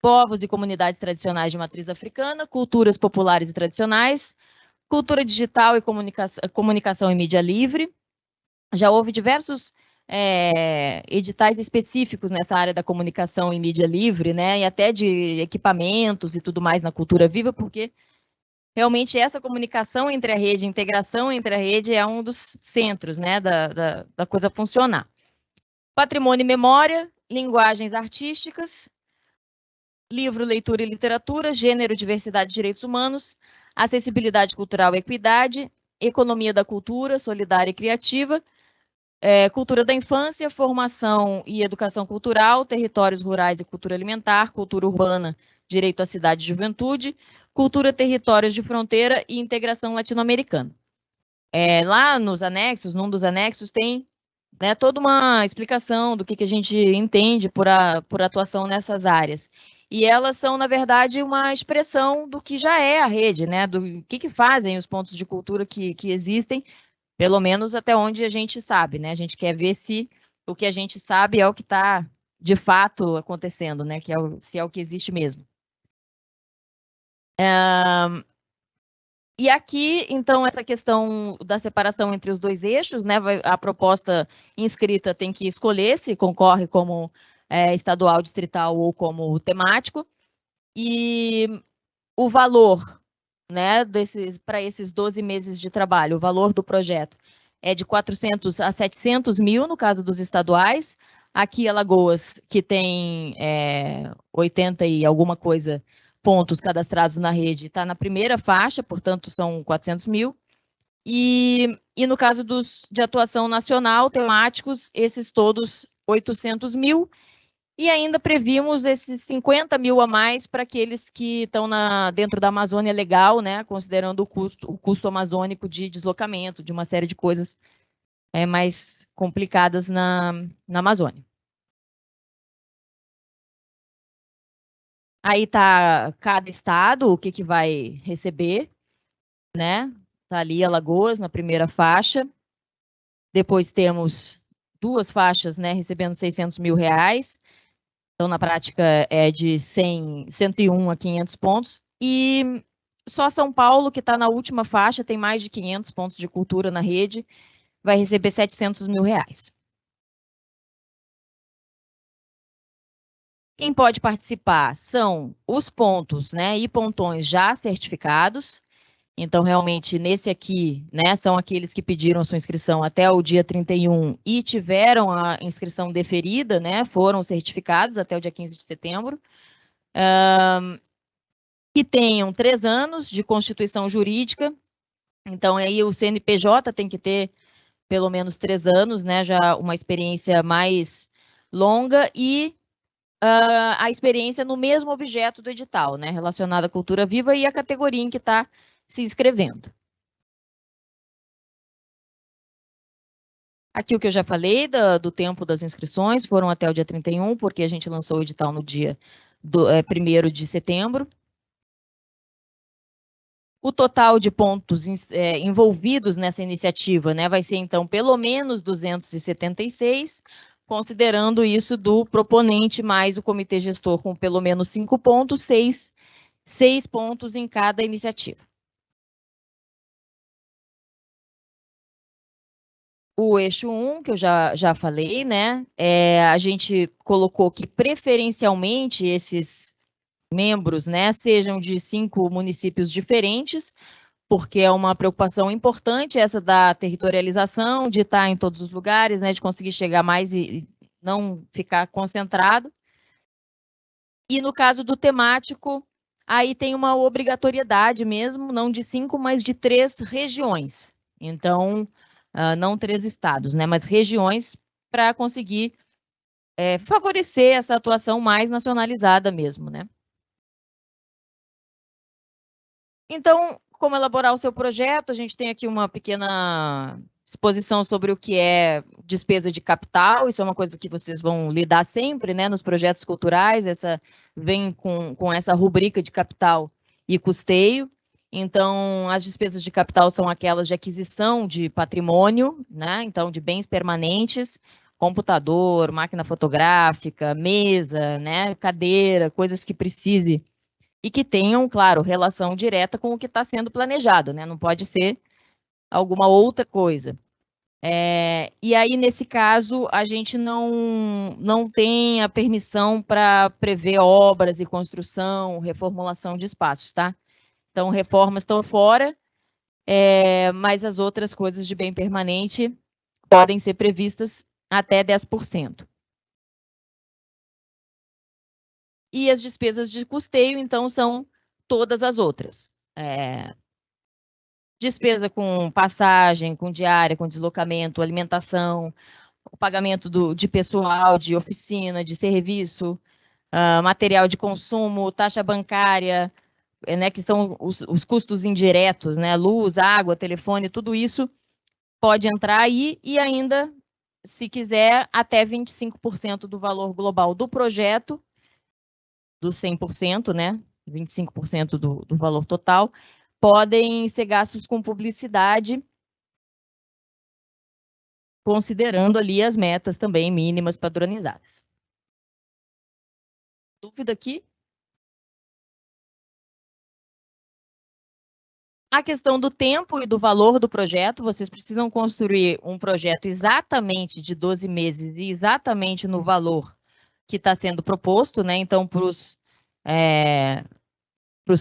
B: povos e comunidades tradicionais de matriz africana, culturas populares e tradicionais, cultura digital e comunicação e mídia livre. Já houve diversos editais específicos nessa área da comunicação e mídia livre, né, e até de equipamentos e tudo mais na Cultura Viva, porque realmente essa comunicação entre a rede, integração entre a rede é um dos centros, né, da coisa funcionar. Patrimônio e memória, linguagens artísticas, livro, leitura e literatura, gênero, diversidade e direitos humanos, acessibilidade cultural e equidade, economia da cultura, solidária e criativa, cultura da infância, formação e educação cultural, territórios rurais e cultura alimentar, cultura urbana, direito à cidade e juventude, cultura, territórios de fronteira e integração latino-americana. Lá nos anexos, num dos anexos, tem, né, toda uma explicação do que a gente entende por atuação nessas áreas. E elas são, na verdade, uma expressão do que já é a rede, né, do que fazem os pontos de cultura que existem, pelo menos até onde a gente sabe, né? A gente quer ver se o que a gente sabe é o que está, de fato, acontecendo, né? Se é o que existe mesmo. E aqui, então, essa questão da separação entre os 2 eixos, né? A proposta inscrita tem que escolher se concorre como estadual, distrital ou como temático. E o valor, né, para esses 12 meses de trabalho, o valor do projeto é de 400 a 700 mil, no caso dos estaduais. Aqui, Alagoas, que tem 80 e alguma coisa pontos cadastrados na rede, está na primeira faixa, portanto, são 400 mil. E no caso de atuação nacional, temáticos, esses todos 800 mil. E ainda previmos esses 50 mil a mais para aqueles que estão dentro da Amazônia Legal, né, considerando o custo amazônico de deslocamento, de uma série de coisas mais complicadas na Amazônia. Aí está cada estado, o que vai receber, né? Está ali Alagoas na primeira faixa. Depois temos 2 faixas, né, recebendo R$600 mil. Então, na prática, é de 101 a 500 pontos. E só São Paulo, que está na última faixa, tem mais de 500 pontos de cultura na rede, vai receber R$700 mil. Quem pode participar são os pontos, né, e pontões já certificados. Então, realmente, nesse aqui, né, são aqueles que pediram sua inscrição até o dia 31 e tiveram a inscrição deferida, né, foram certificados até o dia 15 de setembro. Que tenham 3 anos de constituição jurídica. Então, aí o CNPJ tem que ter pelo menos 3 anos, né, já uma experiência mais longa e a experiência no mesmo objeto do edital, né, relacionada à cultura viva e a categoria em que está se inscrevendo. Aqui o que eu já falei do tempo das inscrições, foram até o dia 31, porque a gente lançou o edital no dia 1º de setembro. O total de pontos envolvidos nessa iniciativa, né, vai ser, então, pelo menos 276, considerando isso do proponente mais o comitê gestor com pelo menos 5 pontos, 6 pontos em cada iniciativa. O eixo 1, que eu já falei, né, a gente colocou que preferencialmente esses membros, né, sejam de 5 municípios diferentes, porque é uma preocupação importante essa da territorialização, de estar em todos os lugares, né, de conseguir chegar mais e não ficar concentrado. E no caso do temático, aí tem uma obrigatoriedade mesmo, não de 5, mas de 3 regiões. Então, não 3 estados, né, mas regiões para conseguir favorecer essa atuação mais nacionalizada mesmo, né. Então, como elaborar o seu projeto, a gente tem aqui uma pequena exposição sobre o que é despesa de capital, isso é uma coisa que vocês vão lidar sempre, né, nos projetos culturais, vem com essa rubrica de capital e custeio. Então, as despesas de capital são aquelas de aquisição de patrimônio, né, então de bens permanentes, computador, máquina fotográfica, mesa, né, cadeira, coisas que precise e que tenham, claro, relação direta com o que está sendo planejado, né? Não pode ser alguma outra coisa. E aí, nesse caso, a gente não tem a permissão para prever obras e construção, reformulação de espaços, tá? Então, reformas estão fora, mas as outras coisas de bem permanente podem ser previstas até 10%. E as despesas de custeio, então, são todas as outras. Despesa com passagem, com diária, com deslocamento, alimentação, o pagamento de pessoal, de oficina, de serviço, material de consumo, taxa bancária, né, que são os custos indiretos, né, luz, água, telefone, tudo isso pode entrar aí e ainda, se quiser, até 25% do valor global do projeto, do 100%, né, 25% do valor total, podem ser gastos com publicidade, considerando ali as metas também mínimas padronizadas. Dúvida aqui? A questão do tempo e do valor do projeto, vocês precisam construir um projeto exatamente de 12 meses e exatamente no valor que está sendo proposto, né? Então, para os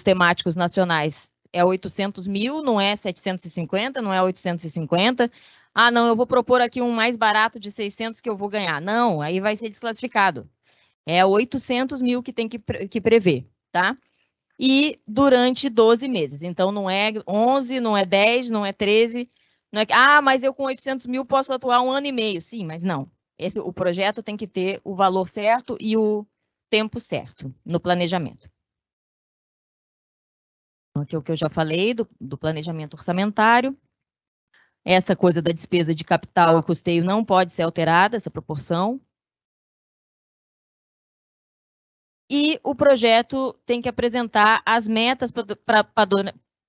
B: temáticos nacionais, é 800 mil, não é 750, não é 850. Ah, não, eu vou propor aqui um mais barato de 600 que eu vou ganhar. Não, aí vai ser desclassificado. É 800 mil que tem que prever, tá? E durante 12 meses. Então, não é 11, não é 10, não é 13. Não é, mas eu com 800 mil posso atuar 1 ano e meio. Sim, mas não. O projeto tem que ter o valor certo e o tempo certo no planejamento. Aqui é o que eu já falei do planejamento orçamentário. Essa coisa da despesa de capital e custeio não pode ser alterada, essa proporção. E o projeto tem que apresentar as metas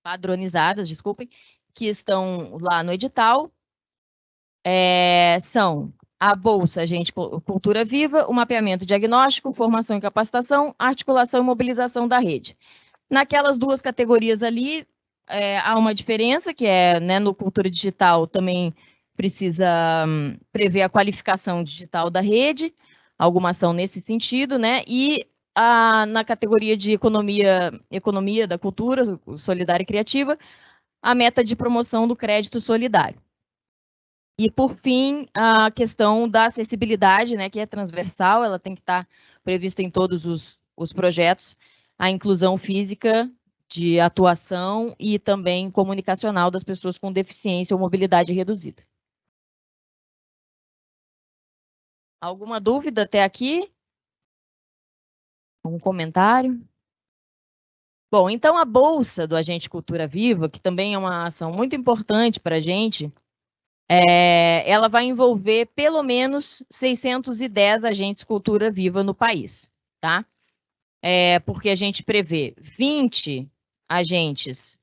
B: padronizadas, desculpem, que estão lá no edital. São a Bolsa Agente Cultura Viva, o mapeamento diagnóstico, formação e capacitação, articulação e mobilização da rede. Naquelas duas categorias ali, há uma diferença, que é, né, no Cultura Digital também precisa prever a qualificação digital da rede, alguma ação nesse sentido, né? E na categoria de economia da cultura solidária e criativa, a meta de promoção do crédito solidário. E, por fim, a questão da acessibilidade, né, que é transversal, ela tem que estar prevista em todos os projetos, a inclusão física de atuação e também comunicacional das pessoas com deficiência ou mobilidade reduzida. Alguma dúvida até aqui? Algum comentário? Bom, então a Bolsa do Agente Cultura Viva, que também é uma ação muito importante para a gente, ela vai envolver pelo menos 610 agentes cultura viva no país, tá? Porque a gente prevê 20 agentes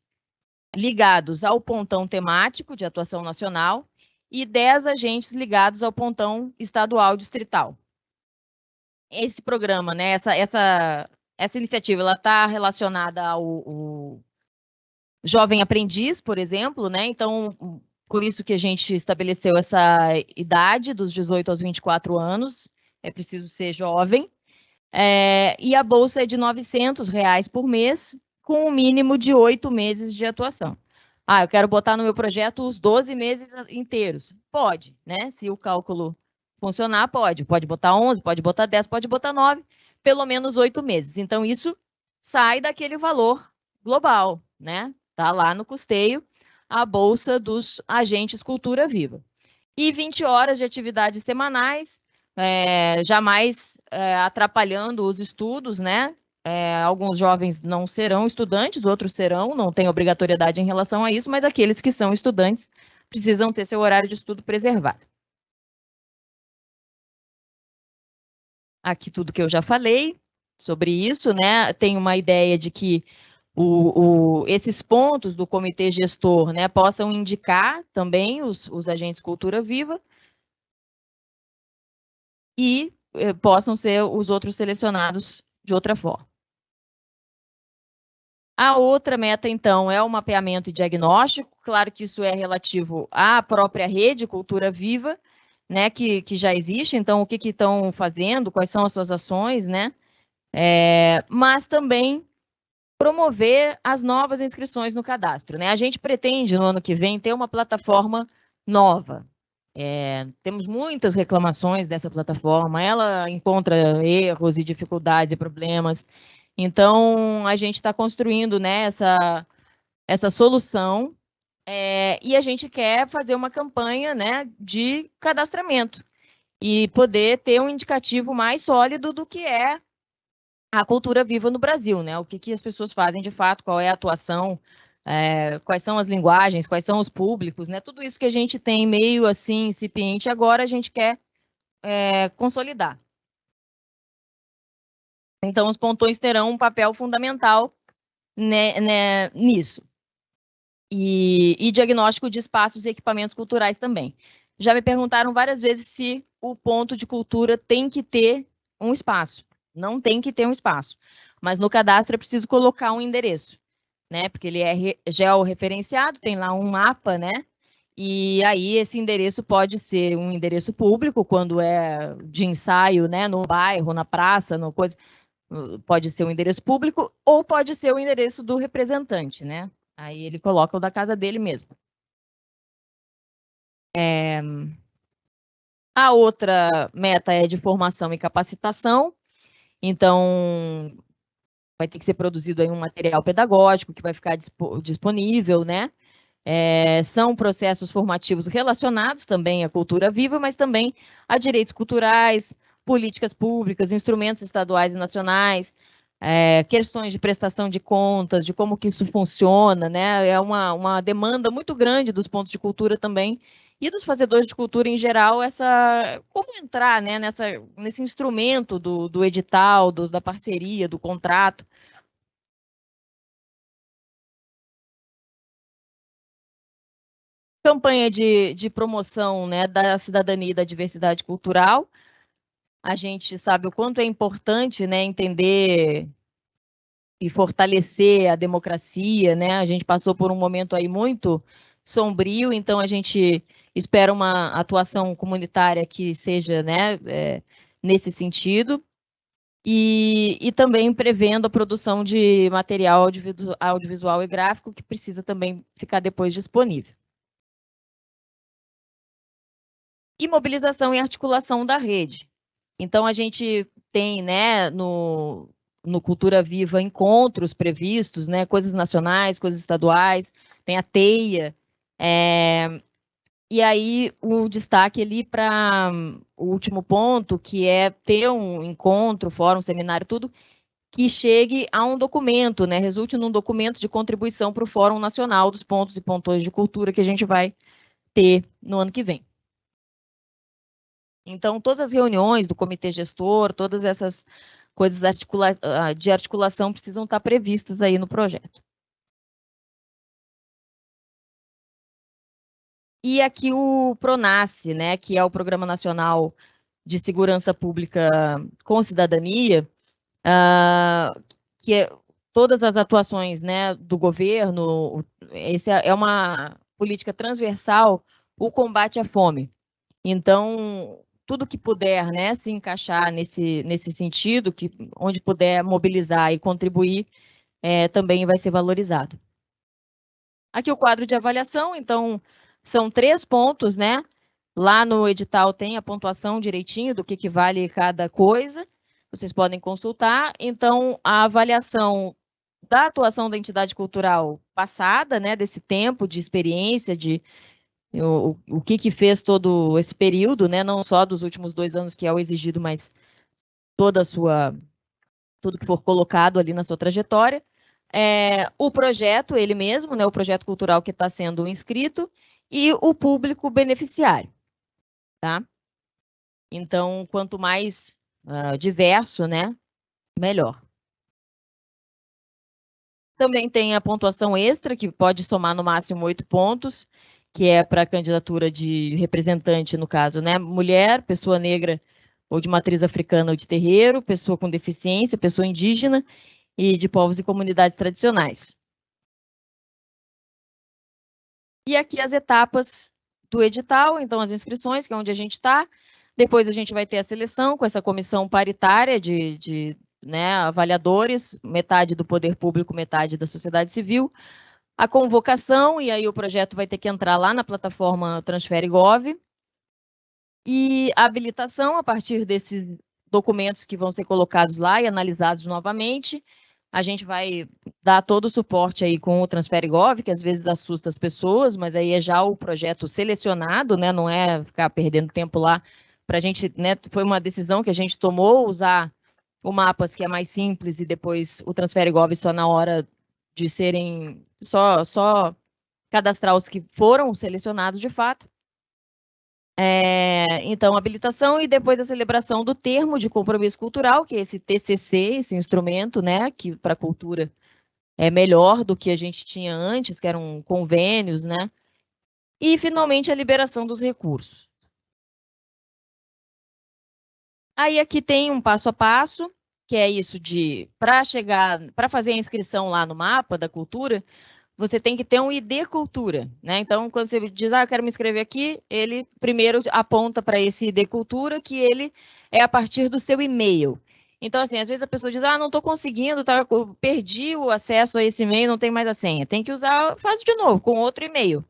B: ligados ao pontão temático de atuação nacional e 10 agentes ligados ao pontão estadual distrital. Esse programa, né, essa iniciativa, ela está relacionada ao jovem aprendiz, por exemplo, né? Então, por isso que a gente estabeleceu essa idade dos 18 aos 24 anos, é preciso ser jovem. E a bolsa é de R$ 900 por mês, com um mínimo de 8 meses de atuação. Eu quero botar no meu projeto os 12 meses inteiros. Pode, né? Se o cálculo funcionar, pode. Pode botar 11, pode botar 10, pode botar 9, pelo menos 8 meses. Então, isso sai daquele valor global, né? Está lá no custeio, a bolsa dos agentes cultura viva. E 20 horas de atividades semanais, jamais atrapalhando os estudos, né? Alguns jovens não serão estudantes, outros serão, não tem obrigatoriedade em relação a isso, mas aqueles que são estudantes precisam ter seu horário de estudo preservado. Aqui tudo que eu já falei sobre isso, né? Tem uma ideia de que esses pontos do comitê gestor, né, possam indicar também os agentes cultura viva e possam ser os outros selecionados de outra forma. A outra meta, então, é o mapeamento e diagnóstico. Claro que isso é relativo à própria rede Cultura Viva, né, que já existe. Então, o que estão fazendo, quais são as suas ações, né? Mas também promover as novas inscrições no cadastro, né? A gente pretende, no ano que vem, ter uma plataforma nova. Temos muitas reclamações dessa plataforma, ela encontra erros e dificuldades e problemas. Então, a gente está construindo, né, essa solução e a gente quer fazer uma campanha, né, de cadastramento e poder ter um indicativo mais sólido do que é a cultura viva no Brasil, né? O que as pessoas fazem de fato, qual é a atuação, quais são as linguagens, quais são os públicos, né? Tudo isso que a gente tem meio assim incipiente agora, a gente quer consolidar. Então, os pontões terão um papel fundamental nisso. E diagnóstico de espaços e equipamentos culturais também. Já me perguntaram várias vezes se o ponto de cultura tem que ter um espaço. Não tem que ter um espaço. Mas no cadastro é preciso colocar um endereço, né? Porque ele é georreferenciado, tem lá um mapa, né? E aí esse endereço pode ser um endereço público, quando é de ensaio, né? No bairro, na praça, no coisa... Pode ser um endereço público ou pode ser o endereço do representante, né? Aí ele coloca o da casa dele mesmo. A outra meta é de formação e capacitação. Então, vai ter que ser produzido aí um material pedagógico que vai ficar disponível, né? São processos formativos relacionados também à cultura viva, mas também a direitos culturais, políticas públicas, instrumentos estaduais e nacionais, questões de prestação de contas, de como que isso funciona, né? É uma demanda muito grande dos pontos de cultura também, e dos fazedores de cultura em geral, como entrar, né, nesse instrumento do edital, da parceria, do contrato. Campanha de promoção, né, da cidadania e da diversidade cultural. A gente sabe o quanto é importante, né, entender e fortalecer a democracia, né? A gente passou por um momento aí muito sombrio, então a gente espera uma atuação comunitária que seja, né, nesse sentido. E também prevendo a produção de material audiovisual e gráfico, que precisa também ficar depois disponível. E mobilização e articulação da rede. Então, a gente tem, né, no Cultura Viva, encontros previstos, né, coisas nacionais, coisas estaduais, tem a TEIA, e aí o destaque ali para o último ponto, que é ter um encontro, fórum, seminário, tudo, que chegue a um documento, né, resulte num documento de contribuição para o Fórum Nacional dos Pontos e Pontões de Cultura que a gente vai ter no ano que vem. Então, todas as reuniões do comitê gestor, todas essas coisas de articulação precisam estar previstas aí no projeto. E aqui o PRONASSE, né, que é o Programa Nacional de Segurança Pública com Cidadania, que é todas as atuações, né, do governo, essa é uma política transversal, o combate à fome. Então, tudo que puder, né, se encaixar nesse sentido, onde puder mobilizar e contribuir, também vai ser valorizado. Aqui o quadro de avaliação, então, são 3 pontos, né? Lá no edital tem a pontuação direitinho do que vale cada coisa, vocês podem consultar. Então, a avaliação da atuação da entidade cultural passada, né, desse tempo de experiência, o que fez todo esse período, né? Não só dos últimos 2 anos, que é o exigido, mas tudo que for colocado ali na sua trajetória. O projeto, ele mesmo, né? O projeto cultural que está sendo inscrito e o público beneficiário, tá? Então, quanto mais diverso, né? Melhor. Também tem a pontuação extra, que pode somar no máximo 8 pontos, que é para a candidatura de representante, no caso, né? Mulher, pessoa negra ou de matriz africana ou de terreiro, pessoa com deficiência, pessoa indígena e de povos e comunidades tradicionais. E aqui as etapas do edital, então as inscrições, que é onde a gente está. Depois a gente vai ter a seleção com essa comissão paritária de né, avaliadores, metade do poder público, metade da sociedade civil. A convocação, e aí o projeto vai ter que entrar lá na plataforma Transfere.gov. E a habilitação, a partir desses documentos que vão ser colocados lá e analisados novamente, a gente vai dar todo o suporte aí com o Transfere.gov, que às vezes assusta as pessoas, mas aí é já o projeto selecionado, né? Não é ficar perdendo tempo lá para a gente, né? Foi uma decisão que a gente tomou, usar o Mapas, que é mais simples, e depois o Transfere.gov só na hora de serem só cadastrar os que foram selecionados de fato. Então, habilitação e depois a celebração do termo de compromisso cultural, que é esse TCC, esse instrumento, né, que para a cultura é melhor do que a gente tinha antes, que eram convênios, né, e finalmente a liberação dos recursos. Aí aqui tem um passo a passo, que é isso para fazer a inscrição lá no mapa da cultura, você tem que ter um ID Cultura, né? Então, quando você diz, eu quero me inscrever aqui, ele primeiro aponta para esse ID Cultura, que ele é a partir do seu e-mail. Então, assim, às vezes a pessoa diz, não estou conseguindo, perdi o acesso a esse e-mail, não tem mais a senha. Tem que usar, faz de novo, com outro e-mail.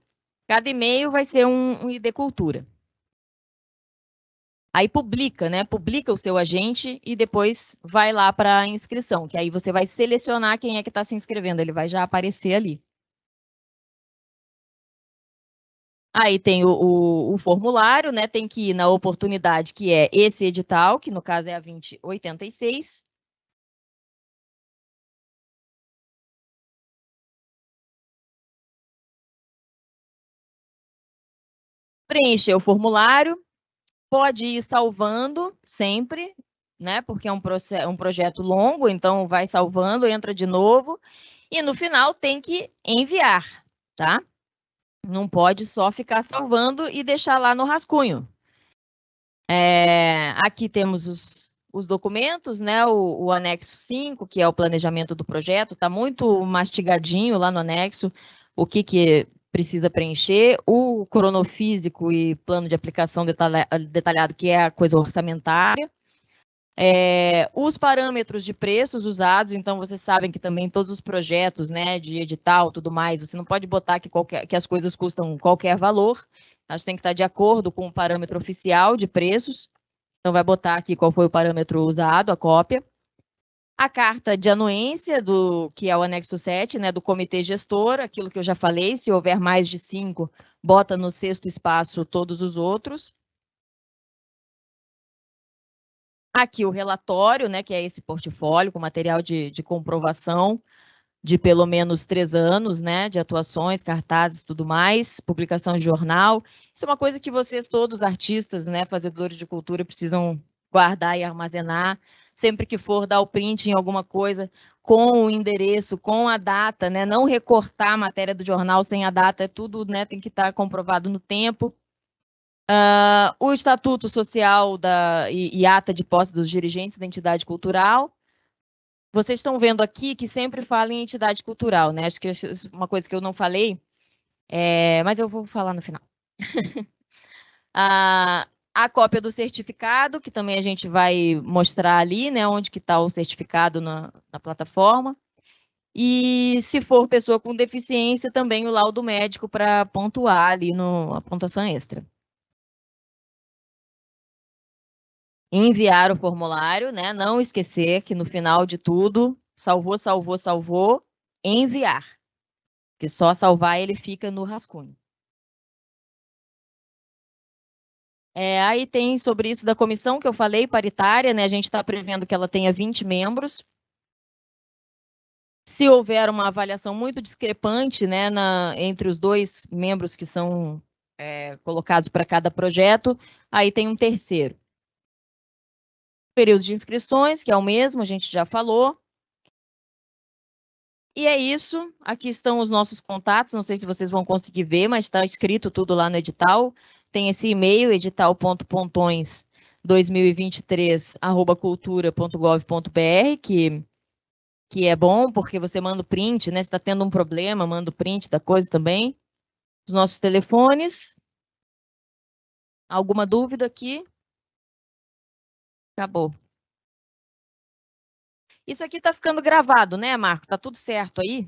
B: Cada e-mail vai ser um ID Cultura. Aí publica, né? Publica o seu agente e depois vai lá para a inscrição, que aí você vai selecionar quem é que está se inscrevendo, ele vai já aparecer ali. Aí tem o formulário, né? Tem que ir na oportunidade, que é esse edital, que no caso é a 2086. preencher o formulário, pode ir salvando sempre, né? Porque é um projeto longo, então vai salvando, entra de novo, e no final tem que enviar, tá? Não pode só ficar salvando e deixar lá no rascunho. Aqui temos os documentos, né? O anexo 5, que é o planejamento do projeto, está muito mastigadinho lá no anexo, o que precisa preencher, o cronofísico e plano de aplicação detalhado, que é a coisa orçamentária. Os parâmetros de preços usados, então vocês sabem que também todos os projetos, né, de edital, tudo mais, você não pode botar que as coisas custam qualquer valor, elas têm que estar de acordo com o parâmetro oficial de preços, então vai botar aqui qual foi o parâmetro usado, a cópia. A carta de anuência, que é o anexo 7, né, do comitê gestor, aquilo que eu já falei, se houver mais de 5, bota no 6º espaço todos os outros. Aqui o relatório, né, que é esse portfólio com material de comprovação de pelo menos 3 anos, né, de atuações, cartazes e tudo mais, publicação de jornal. Isso é uma coisa que vocês todos, artistas, né, fazedores de cultura, precisam guardar e armazenar. Sempre que for dar o print em alguma coisa, com o endereço, com a data, né, não recortar a matéria do jornal sem a data, tudo, né, tem que estar comprovado no tempo. O Estatuto Social e ata de posse dos dirigentes da entidade cultural. Vocês estão vendo aqui que sempre fala em entidade cultural, né? Acho que é uma coisa que eu não falei, mas eu vou falar no final. A cópia do certificado, que também a gente vai mostrar ali, né? Onde que está o certificado na plataforma. E se for pessoa com deficiência, também o laudo médico para pontuar ali a pontuação extra. Enviar o formulário, né? Não esquecer que no final de tudo, salvou, enviar. Que só salvar ele fica no rascunho. Aí tem sobre isso da comissão que eu falei, paritária, né? A gente está prevendo que ela tenha 20 membros. Se houver uma avaliação muito discrepante, né, entre os 2 membros que são colocados para cada projeto, aí tem um terceiro. Período de inscrições, que é o mesmo, a gente já falou. E é isso. Aqui estão os nossos contatos. Não sei se vocês vão conseguir ver, mas está escrito tudo lá no edital. Tem esse e-mail, edital.pontões2023@cultura.gov.br, que é bom, porque você manda o print, né? Se está tendo um problema, manda o print da coisa também. Os nossos telefones. Alguma dúvida aqui? Acabou. Isso aqui está ficando gravado, né, Marco? Tá tudo certo aí?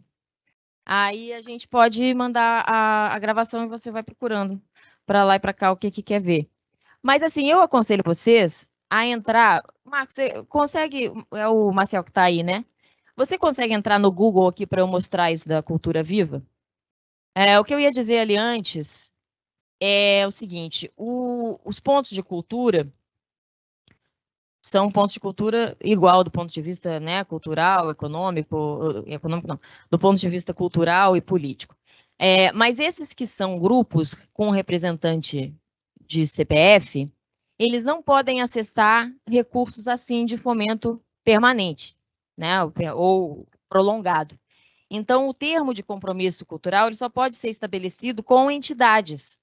B: Aí a gente pode mandar a gravação e você vai procurando para lá e para cá o que quer ver. Mas, assim, eu aconselho vocês a entrar... Marco, você consegue... É o Marcel que está aí, né? Você consegue entrar no Google aqui para eu mostrar isso da Cultura Viva? O que eu ia dizer ali antes é o seguinte, os pontos de cultura são pontos de cultura igual do ponto de vista, né, cultural, econômico não, do ponto de vista cultural e político. Mas esses que são grupos com representante de CPF, eles não podem acessar recursos assim de fomento permanente, né, ou prolongado. Então, o termo de compromisso cultural ele só pode ser estabelecido com entidades.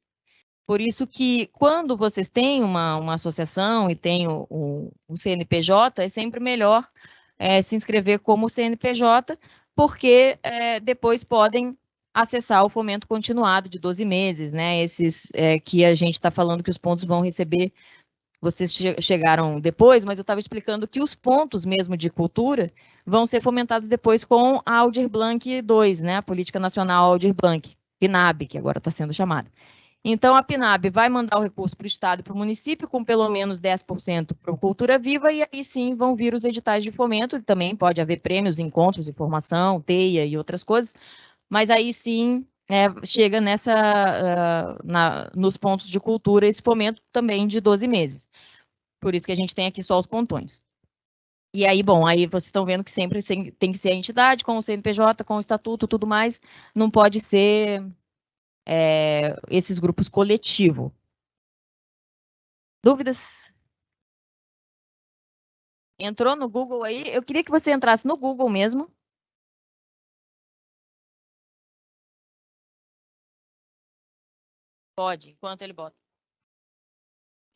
B: Por isso que, quando vocês têm uma associação e têm o CNPJ, é sempre melhor se inscrever como CNPJ, porque depois podem acessar o fomento continuado de 12 meses, né? Esses que a gente está falando que os pontos vão receber, vocês chegaram depois, mas eu estava explicando que os pontos mesmo de cultura vão ser fomentados depois com a Aldir Blanc 2, né? A Política Nacional Aldir Blanc, PNAB, que agora está sendo chamada. Então, a PNAB vai mandar o recurso para o Estado e para o município, com pelo menos 10% para o Cultura Viva, e aí sim vão vir os editais de fomento, e também pode haver prêmios, encontros, informação, teia e outras coisas, mas aí sim chega nos pontos de cultura esse fomento também de 12 meses. Por isso que a gente tem aqui só os pontões. E aí, bom, aí vocês estão vendo que sempre tem que ser a entidade, com o CNPJ, com o estatuto, tudo mais, não pode ser... esses grupos coletivos, Dúvidas? Entrou no Google aí? Eu queria que você entrasse no Google mesmo. Pode, enquanto ele bota.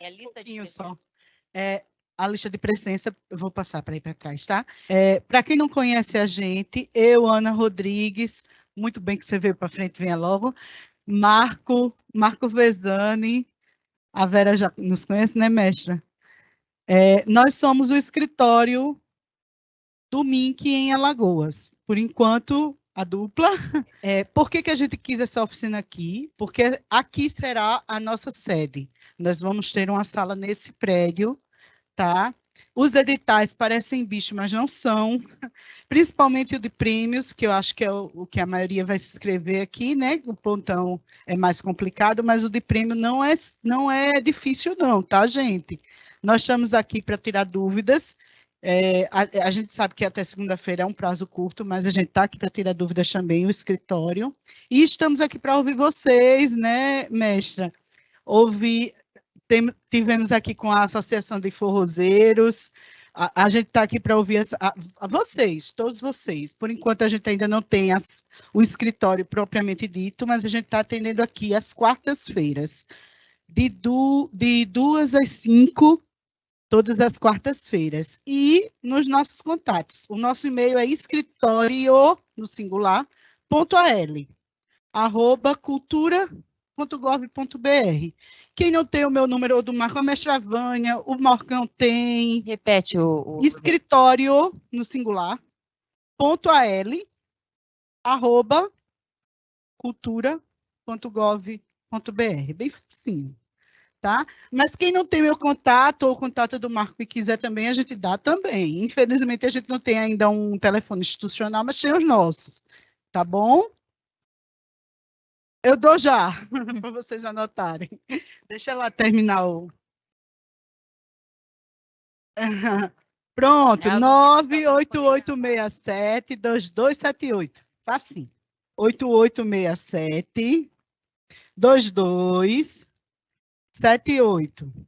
B: É a lista de
F: pouquinho só.
B: presença.
F: A lista de presença, eu vou passar para ir para trás, tá? Para quem não conhece a gente, eu, Ana Rodrigues, muito bem que você veio para frente, venha logo. Marco Vesani, a Vera já nos conhece, né, mestra? Nós somos o escritório do MINC em Alagoas. Por enquanto, a dupla. Por que a gente quis essa oficina aqui? Porque aqui será a nossa sede. Nós vamos ter uma sala nesse prédio, tá? Os editais parecem bicho, mas não são. Principalmente o de prêmios, que eu acho que é o que a maioria vai se inscrever aqui, né? O pontão é mais complicado, mas o de prêmio não é difícil não, tá, gente? Nós estamos aqui para tirar dúvidas. A gente sabe que até segunda-feira é um prazo curto, mas a gente está aqui para tirar dúvidas também, o escritório. E estamos aqui para ouvir vocês, né, mestra? Tivemos aqui com a Associação de Forrozeiros, a gente está aqui para ouvir a vocês, todos vocês. Por enquanto, a gente ainda não tem o escritório propriamente dito, mas a gente está atendendo aqui às quartas-feiras, de 2 às 5, todas as quartas-feiras. E nos nossos contatos, o nosso e-mail é escritório, no singular, .l@cultura.gov.br. Quem não tem o meu número, ou do Marco, a mestra Vânia, o Morcão tem.
B: Repete o...
F: Escritório, no singular, .l@cultura.gov.br. Bem facinho, tá? Mas quem não tem meu contato, ou o contato do Marco e quiser também, a gente dá também. Infelizmente, a gente não tem ainda um telefone institucional, mas tem os nossos, tá bom? Eu dou já, para vocês anotarem. Deixa ela terminar o... Pronto, 98867-2278. Facinho. 8867-2278.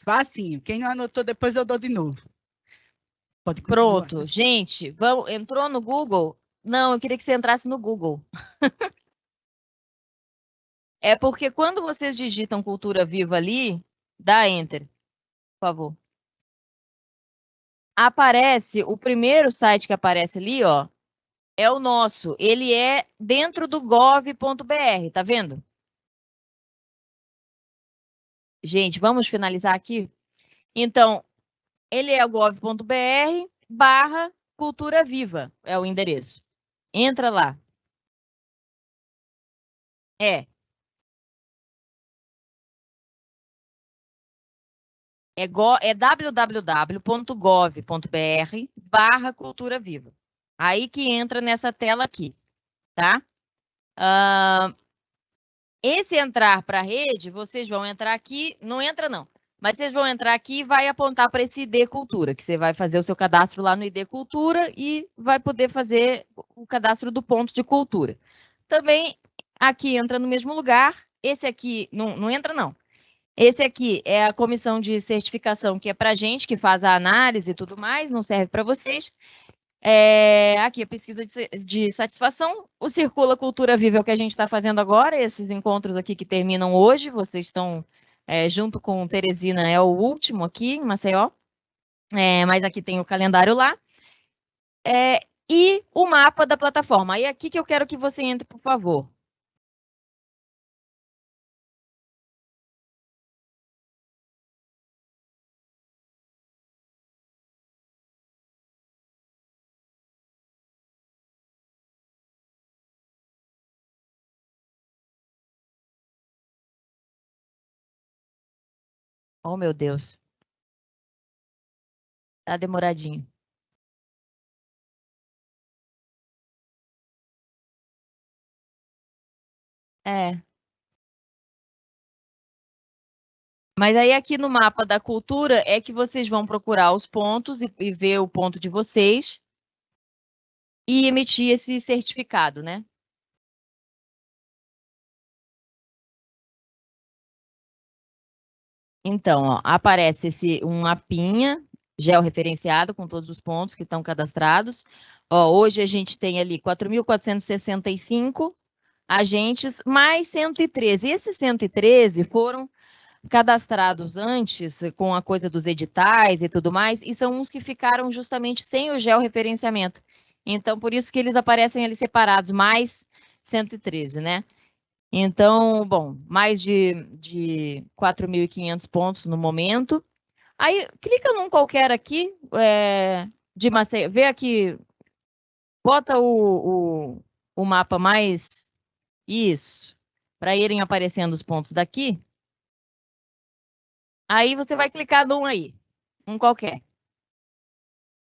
F: Facinho. Quem não anotou, depois eu dou de novo. Pode continuar.
B: Pronto, gente, entrou no Google? Não, eu queria que você entrasse no Google. É porque quando vocês digitam Cultura Viva ali, dá Enter, por favor. Aparece, o primeiro site que aparece ali, ó, é o nosso. Ele é dentro do gov.br, tá vendo? Gente, vamos finalizar aqui? Então, ele é o gov.br/Cultura Viva, é o endereço. Entra lá. É www.gov.br/Cultura Viva. Aí que entra nessa tela aqui, tá? Esse entrar para a rede, vocês vão entrar aqui, não entra não, mas vocês vão entrar aqui e vai apontar para esse ID Cultura, que você vai fazer o seu cadastro lá no ID Cultura e vai poder fazer o cadastro do ponto de cultura. Também aqui entra no mesmo lugar, esse aqui não entra não. Esse aqui é a comissão de certificação, que é para a gente, que faz a análise e tudo mais, não serve para vocês. Aqui a pesquisa de satisfação. O Circula Cultura Viva é o que a gente está fazendo agora, esses encontros aqui que terminam hoje. Vocês estão junto com Teresina, é o último aqui em Maceió. Mas aqui tem o calendário lá. E o mapa da plataforma. Aí aqui que eu quero que você entre, por favor. Oh, meu Deus. Tá demoradinho. Mas aí aqui no mapa da cultura é que vocês vão procurar os pontos e ver o ponto de vocês e emitir esse certificado, né? Então, ó, aparece um mapinha georreferenciado com todos os pontos que estão cadastrados. Ó, hoje a gente tem ali 4.465 agentes, mais 113. E esses 113 foram cadastrados antes, com a coisa dos editais e tudo mais, e são uns que ficaram justamente sem o georreferenciamento. Então, por isso que eles aparecem ali separados, mais 113, né? Então, bom, mais de 4.500 pontos no momento. Aí, clica num qualquer aqui, de Maceió, vê aqui, bota o mapa mais, isso, para irem aparecendo os pontos daqui. Aí você vai clicar num aí, um qualquer.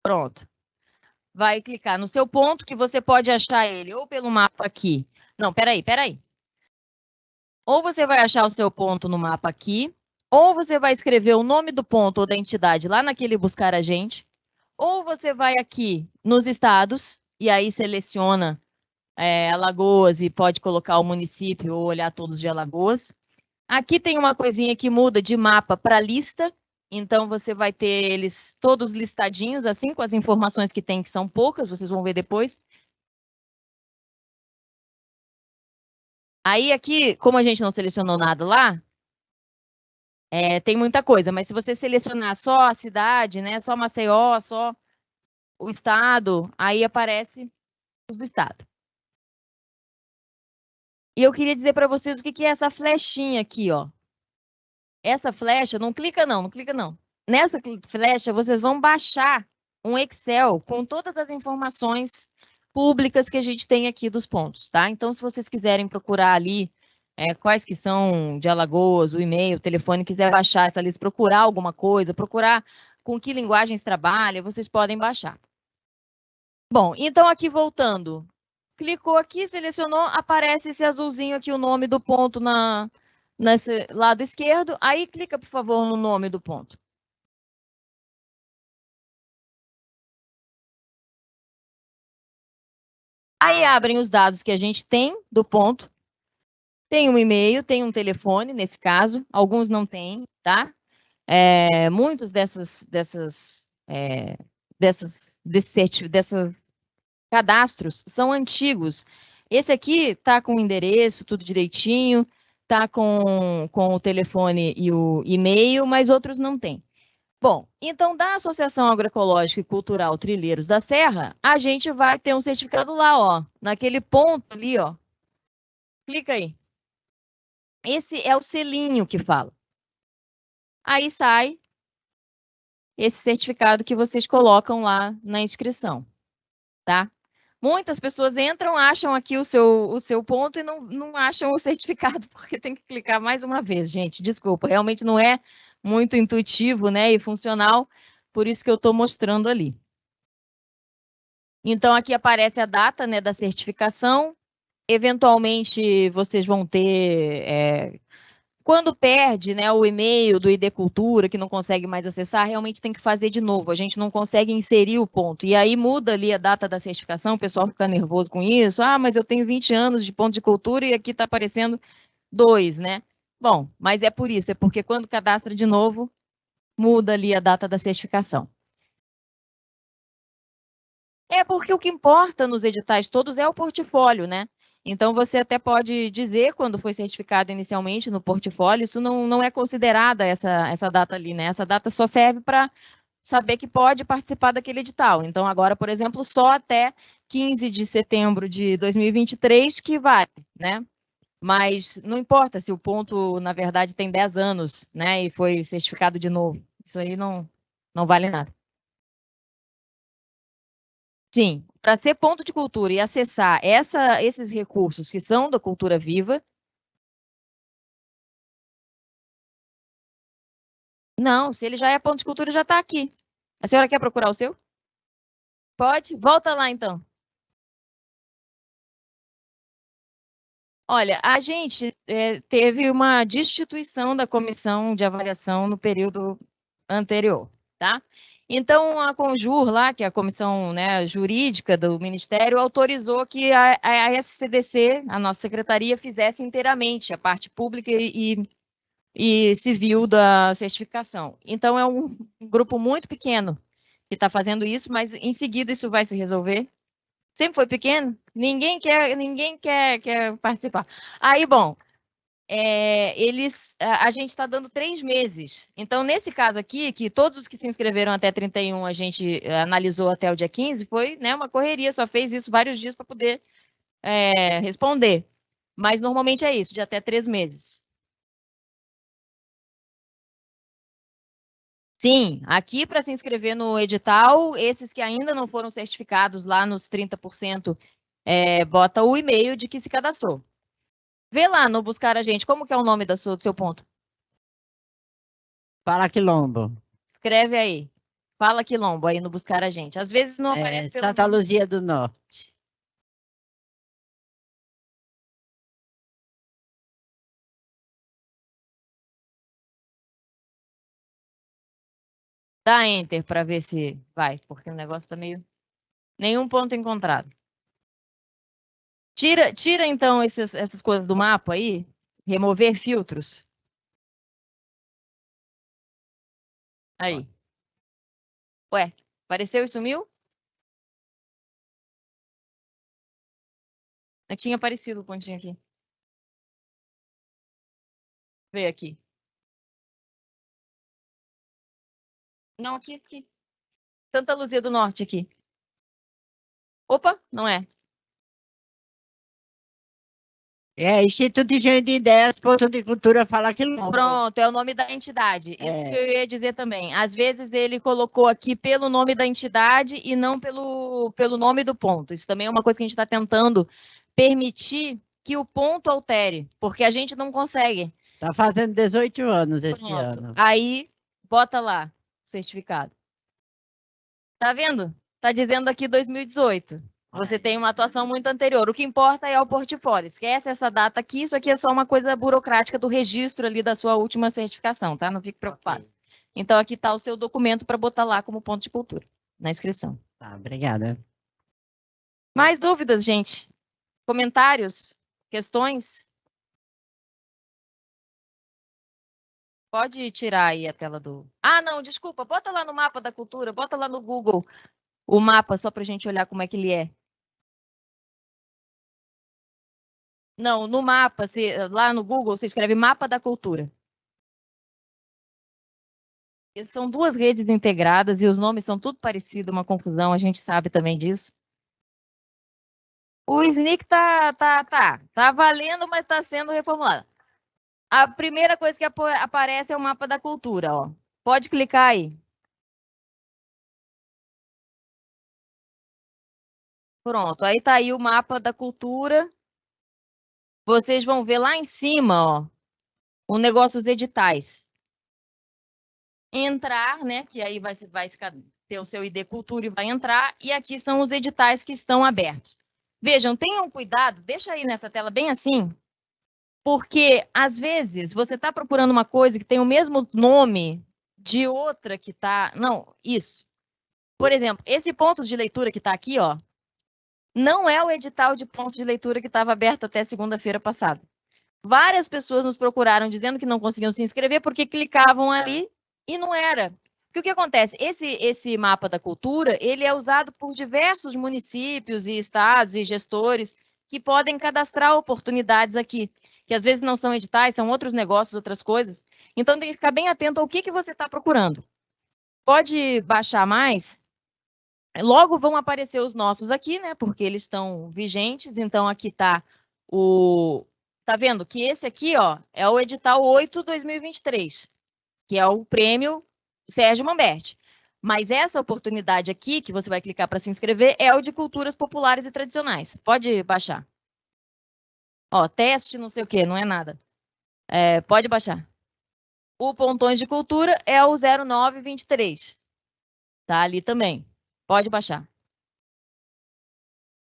B: Pronto. Vai clicar no seu ponto, que você pode achar ele ou pelo mapa aqui. Não, peraí. Ou você vai achar o seu ponto no mapa aqui, ou você vai escrever o nome do ponto ou da entidade lá naquele buscar agente, ou você vai aqui nos estados, e aí seleciona Alagoas e pode colocar o município ou olhar todos de Alagoas. Aqui tem uma coisinha que muda de mapa para lista, então você vai ter eles todos listadinhos, assim, com as informações que tem, que são poucas, vocês vão ver depois. Aí aqui, como a gente não selecionou nada lá, tem muita coisa, mas se você selecionar só a cidade, né, só Maceió, só o estado, aí aparece os do estado. E eu queria dizer para vocês o que é essa flechinha aqui, ó. Essa flecha, não clica não. Nessa flecha, vocês vão baixar um Excel com todas as informações públicas que a gente tem aqui dos pontos, tá? Então, se vocês quiserem procurar ali quais que são de Alagoas, o e-mail, o telefone, quiser baixar essa lista, procurar alguma coisa, procurar com que linguagens trabalha, vocês podem baixar. Bom, então aqui voltando, clicou aqui, selecionou, aparece esse azulzinho aqui, o nome do ponto nesse lado esquerdo, aí clica, por favor, no nome do ponto. Aí abrem os dados que a gente tem do ponto. Tem um e-mail, tem um telefone, nesse caso, alguns não têm, tá? Muitos desses cadastros são antigos. Esse aqui tá com o endereço, tudo direitinho, tá com o telefone e o e-mail, mas outros não têm. Bom, então da Associação Agroecológica e Cultural Trilheiros da Serra, a gente vai ter um certificado lá, ó, naquele ponto ali, ó. Clica aí. Esse é o selinho que fala. Aí sai esse certificado que vocês colocam lá na inscrição, tá? Muitas pessoas entram, acham aqui o seu ponto e não acham o certificado, porque tem que clicar mais uma vez, gente. Desculpa, realmente não é muito intuitivo, né, e funcional, por isso que eu estou mostrando ali. Então, aqui aparece a data, né, da certificação. Eventualmente, vocês vão ter... Quando perde, né, o e-mail do ID Cultura, que não consegue mais acessar, realmente tem que fazer de novo. A gente não consegue inserir o ponto. E aí muda ali a data da certificação, o pessoal fica nervoso com isso. Ah, mas eu tenho 20 anos de ponto de cultura e aqui está aparecendo 2, né? Bom, mas é por isso, é porque quando cadastra de novo, muda ali a data da certificação. É porque o que importa nos editais todos é o portfólio, né? Então, você até pode dizer, quando foi certificado inicialmente no portfólio, isso não é considerada essa data ali, né? Essa data só serve para saber que pode participar daquele edital. Então, agora, por exemplo, só até 15 de setembro de 2023 que vale, né? Mas não importa se o ponto, na verdade, tem 10 anos, né? E foi certificado de novo. Isso aí não vale nada. Sim, para ser ponto de cultura e acessar esses recursos que são da cultura viva. Não, se ele já é ponto de cultura, já está aqui. A senhora quer procurar o seu? Pode? Volta lá, então. Olha, a gente teve uma destituição da comissão de avaliação no período anterior, tá? Então, a Conjur lá, que é a comissão, né, jurídica do Ministério, autorizou que a SCDC, a nossa secretaria, fizesse inteiramente a parte pública e e civil da certificação. Então, é um grupo muito pequeno que está fazendo isso, mas em seguida isso vai se resolver. Sempre foi pequeno, ninguém quer participar. Aí, bom, a gente está dando 3 meses. Então, nesse caso aqui, que todos os que se inscreveram até 31, a gente analisou até o dia 15, foi, né, uma correria, só fez isso vários dias para poder responder. Mas normalmente é isso, de até 3 meses. Sim, aqui para se inscrever no edital, esses que ainda não foram certificados lá nos 30%, bota o e-mail de que se cadastrou. Vê lá no Buscar a Gente, como que é o nome do seu ponto?
C: Fala Quilombo.
B: Escreve aí. Fala Quilombo aí no Buscar a Gente. Às vezes não aparece pelo
C: Santa
B: nome.
C: Luzia do Norte.
B: Dá Enter para ver se vai, porque o negócio tá meio... Nenhum ponto encontrado. Tira então essas coisas do mapa aí. Remover filtros. Aí. Ué, apareceu e sumiu? Tinha aparecido o pontinho aqui. Vê aqui. Não, aqui. Santa Luzia do Norte aqui. Opa, não é.
C: Instituto de Engenho de Ideias, ponto de cultura, Fala Quilombo.
B: Pronto, é o nome da entidade. Isso que eu ia dizer também. Às vezes ele colocou aqui pelo nome da entidade e não pelo nome do ponto. Isso também é uma coisa que a gente está tentando permitir que o ponto altere, porque a gente não consegue.
C: Está fazendo 18 anos esse
B: Pronto.
C: ano.
B: Aí, bota lá o certificado. Tá vendo? Tá dizendo aqui 2018. Você tem uma atuação muito anterior. O que importa é o portfólio. Esquece essa data aqui. Isso aqui é só uma coisa burocrática do registro ali da sua última certificação, tá? Não fique preocupado. Então, aqui está o seu documento para botar lá como ponto de cultura, na inscrição.
C: Tá, obrigada.
B: Mais dúvidas, gente? Comentários? Questões? Pode tirar aí a tela do... Ah, não, desculpa. Bota lá no mapa da cultura, bota lá no Google o mapa, só para a gente olhar como é que ele é. Não, no mapa, lá no Google, você escreve Mapa da Cultura. São 2 redes integradas e os nomes são tudo parecidos, uma confusão, a gente sabe também disso. O SNCC tá valendo, mas está sendo reformulado. A primeira coisa que aparece é o Mapa da Cultura, ó. Pode clicar aí. Pronto, aí tá aí o Mapa da Cultura. Vocês vão ver lá em cima, ó, o negócio dos editais. Entrar, né, que aí vai ter o seu ID Cultura e vai entrar, e aqui são os editais que estão abertos. Vejam, tenham cuidado, deixa aí nessa tela bem assim, porque às vezes você está procurando uma coisa que tem o mesmo nome de outra que está... Não, isso. Por exemplo, esse ponto de leitura que está aqui, ó, não é o edital de pontos de leitura que estava aberto até segunda-feira passada. Várias pessoas nos procuraram dizendo que não conseguiam se inscrever porque clicavam ali e não era. Porque o que acontece? Esse mapa da cultura, ele é usado por diversos municípios e estados e gestores que podem cadastrar oportunidades aqui, que às vezes não são editais, são outros negócios, outras coisas. Então, tem que ficar bem atento ao que você está procurando. Pode baixar mais. Logo vão aparecer os nossos aqui, né? Porque eles estão vigentes. Então, aqui está o... Tá vendo que esse aqui, ó, é o edital 8/2023, que é o prêmio Sérgio Mamberti. Mas essa oportunidade aqui, que você vai clicar para se inscrever, é o de culturas populares e tradicionais. Pode baixar. Ó, teste, não sei o quê, não é nada. Pode baixar. O Pontões de Cultura é o 09/23. Tá ali também. Pode baixar.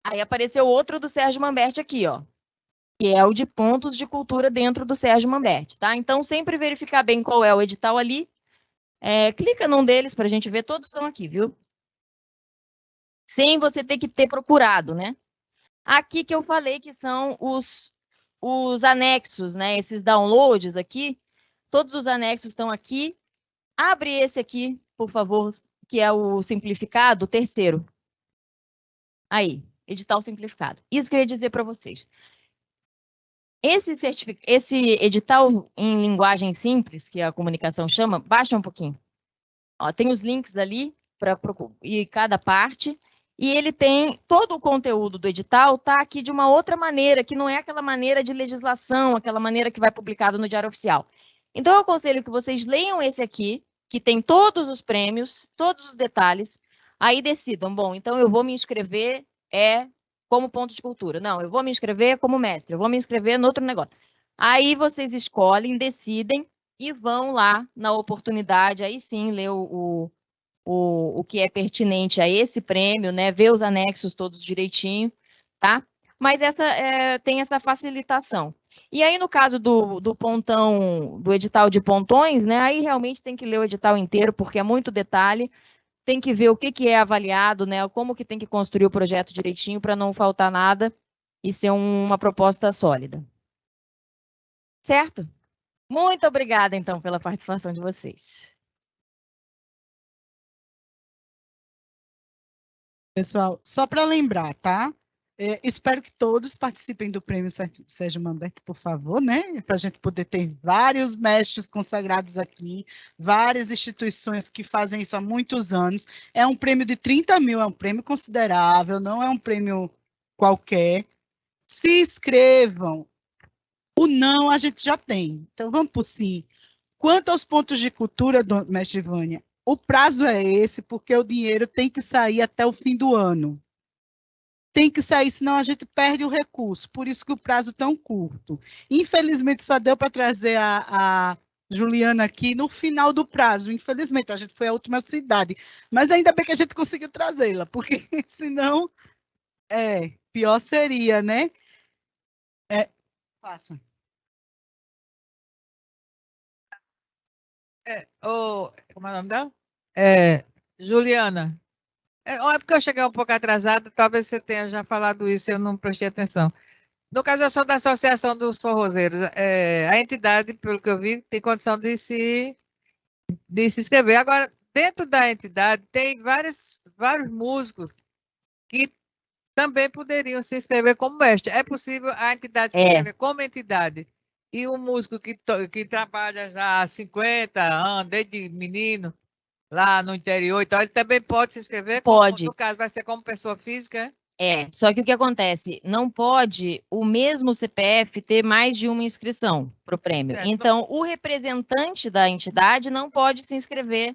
B: Aí apareceu outro do Sérgio Mamberti aqui, ó, que é o de pontos de cultura dentro do Sérgio Mamberti, tá? Então, sempre verificar bem qual é o edital ali. Clica num deles para a gente ver, todos estão aqui, viu? Sem você ter que ter procurado, né? Aqui que eu falei que são os anexos, né? Esses downloads aqui, Todos os anexos estão aqui. Abre esse aqui, por favor, que é o simplificado, o terceiro. Aí, edital simplificado. Isso que eu ia dizer para vocês. Esse edital em linguagem simples, que a comunicação chama, baixa um pouquinho. Ó, tem os links ali para e cada parte. E ele tem todo o conteúdo do edital está aqui de uma outra maneira, que não é aquela maneira de legislação, aquela maneira que vai publicado no Diário Oficial. Então, eu aconselho que vocês leiam esse aqui, que tem todos os prêmios, todos os detalhes, aí decidam, bom, então eu vou me inscrever como ponto de cultura. Não, eu vou me inscrever como mestre, eu vou me inscrever no outro negócio. Aí vocês escolhem, decidem e vão lá na oportunidade, aí sim, ler o que é pertinente a esse prêmio, né? Ver os anexos todos direitinho, tá? Mas tem essa facilitação. E aí, no caso do pontão, do edital de pontões, né? Aí realmente tem que ler o edital inteiro, porque é muito detalhe. Tem que ver o que é avaliado, né? Como que tem que construir o projeto direitinho para não faltar nada e ser uma proposta sólida. Certo? Muito obrigada, então, pela participação de vocês.
F: Pessoal, só para lembrar, tá? Espero que todos participem do Prêmio Sérgio Manberg, por favor, né? Para a gente poder ter vários mestres consagrados aqui, várias instituições que fazem isso há muitos anos. É um prêmio de 30 mil, é um prêmio considerável, não é um prêmio qualquer. Se inscrevam. O não a gente já tem. Então, vamos por sim. Quanto aos pontos de cultura, mestre Vânia, o prazo é esse, porque o dinheiro tem que sair até o fim do ano. Tem que sair, senão a gente perde o recurso. Por isso que o prazo é tão curto. Infelizmente, só deu para trazer a Juliana aqui no final do prazo. Infelizmente, a gente foi a última cidade. Mas ainda bem que a gente conseguiu trazê-la, porque senão, pior seria, né? Faça.
G: Como é o nome dela? Juliana. É porque eu cheguei um pouco atrasada, talvez você tenha já falado isso, eu não prestei atenção. No caso, eu sou da Associação dos Forrozeiros. A entidade, pelo que eu vi, tem condição de se inscrever. Agora, dentro da entidade, tem vários músicos que também poderiam se inscrever como mestre. É possível a entidade se inscrever como entidade e um músico que trabalha já há 50 anos, desde menino, lá no interior, então ele também pode se inscrever?
B: Pode.
G: No caso, vai ser como pessoa física?
B: Só que o que acontece? Não pode o mesmo CPF ter mais de uma inscrição para o prêmio.
G: Certo.
B: Então, o representante da entidade não pode se inscrever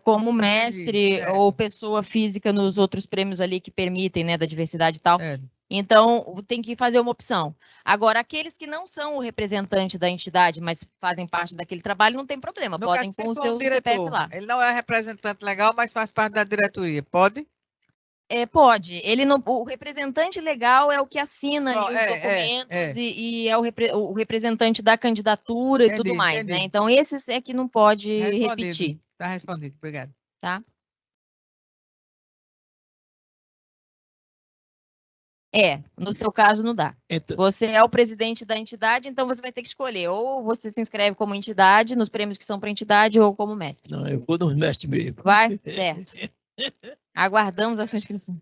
B: como mestre ou pessoa física nos outros prêmios ali que permitem, né, da diversidade e tal. Então, tem que fazer uma opção. Agora, aqueles que não são o representante da entidade, mas fazem parte daquele trabalho, não tem problema. Podem com o seu CPF lá.
G: Ele não é representante legal, mas faz parte da diretoria. Pode?
B: Pode. O representante legal é o que assina os documentos e é o representante da candidatura e tudo mais, né? Então, esses é que não pode repetir.
G: Está respondido. Obrigado.
B: Tá? No seu caso não dá. Você é o presidente da entidade, então você vai ter que escolher. Ou você se inscreve como entidade, nos prêmios que são para entidade, ou como mestre.
H: Não, eu vou nos mestres mesmo.
B: Vai? Certo. Aguardamos a sua inscrição.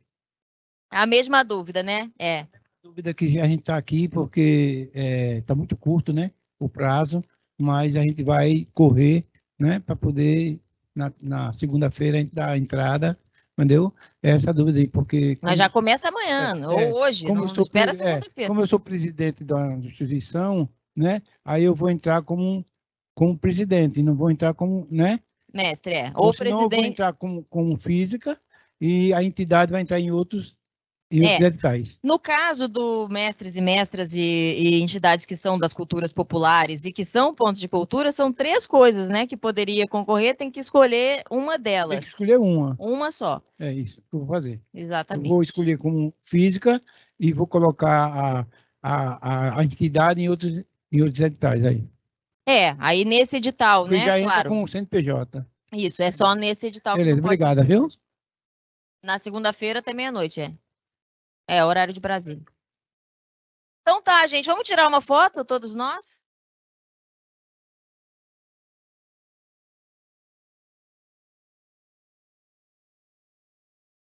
B: A mesma dúvida, né?
H: A dúvida que a gente está aqui, porque está muito curto, né? O prazo, mas a gente vai correr, né? Para poder, na segunda-feira, a gente dar a entrada. Entendeu? Essa dúvida aí, porque...
B: Mas já começa amanhã, ou hoje, não espera segunda-feira.
H: Como eu sou presidente da instituição, né? Aí eu vou entrar como presidente, não vou entrar como, né?
B: Mestre,
H: Ou senão eu vou entrar como física e a entidade vai entrar em outros editais.
B: No caso do mestres e mestras e entidades que são das culturas populares e que são pontos de cultura, são 3 coisas, né, que poderia concorrer, tem que escolher uma delas.
H: Tem que escolher uma.
B: Uma só.
H: É isso que eu vou fazer.
B: Exatamente.
H: Eu vou escolher como física e vou colocar a entidade em outros editais aí.
B: Aí nesse edital,
H: porque
B: né,
H: já entra
B: claro.
H: com o CNPJ.
B: Isso, é só nesse edital.
H: Beleza,
B: que não pode
H: obrigada, viu?
B: Na segunda-feira até meia-noite, horário de Brasília. Então tá, gente, vamos tirar uma foto, todos nós?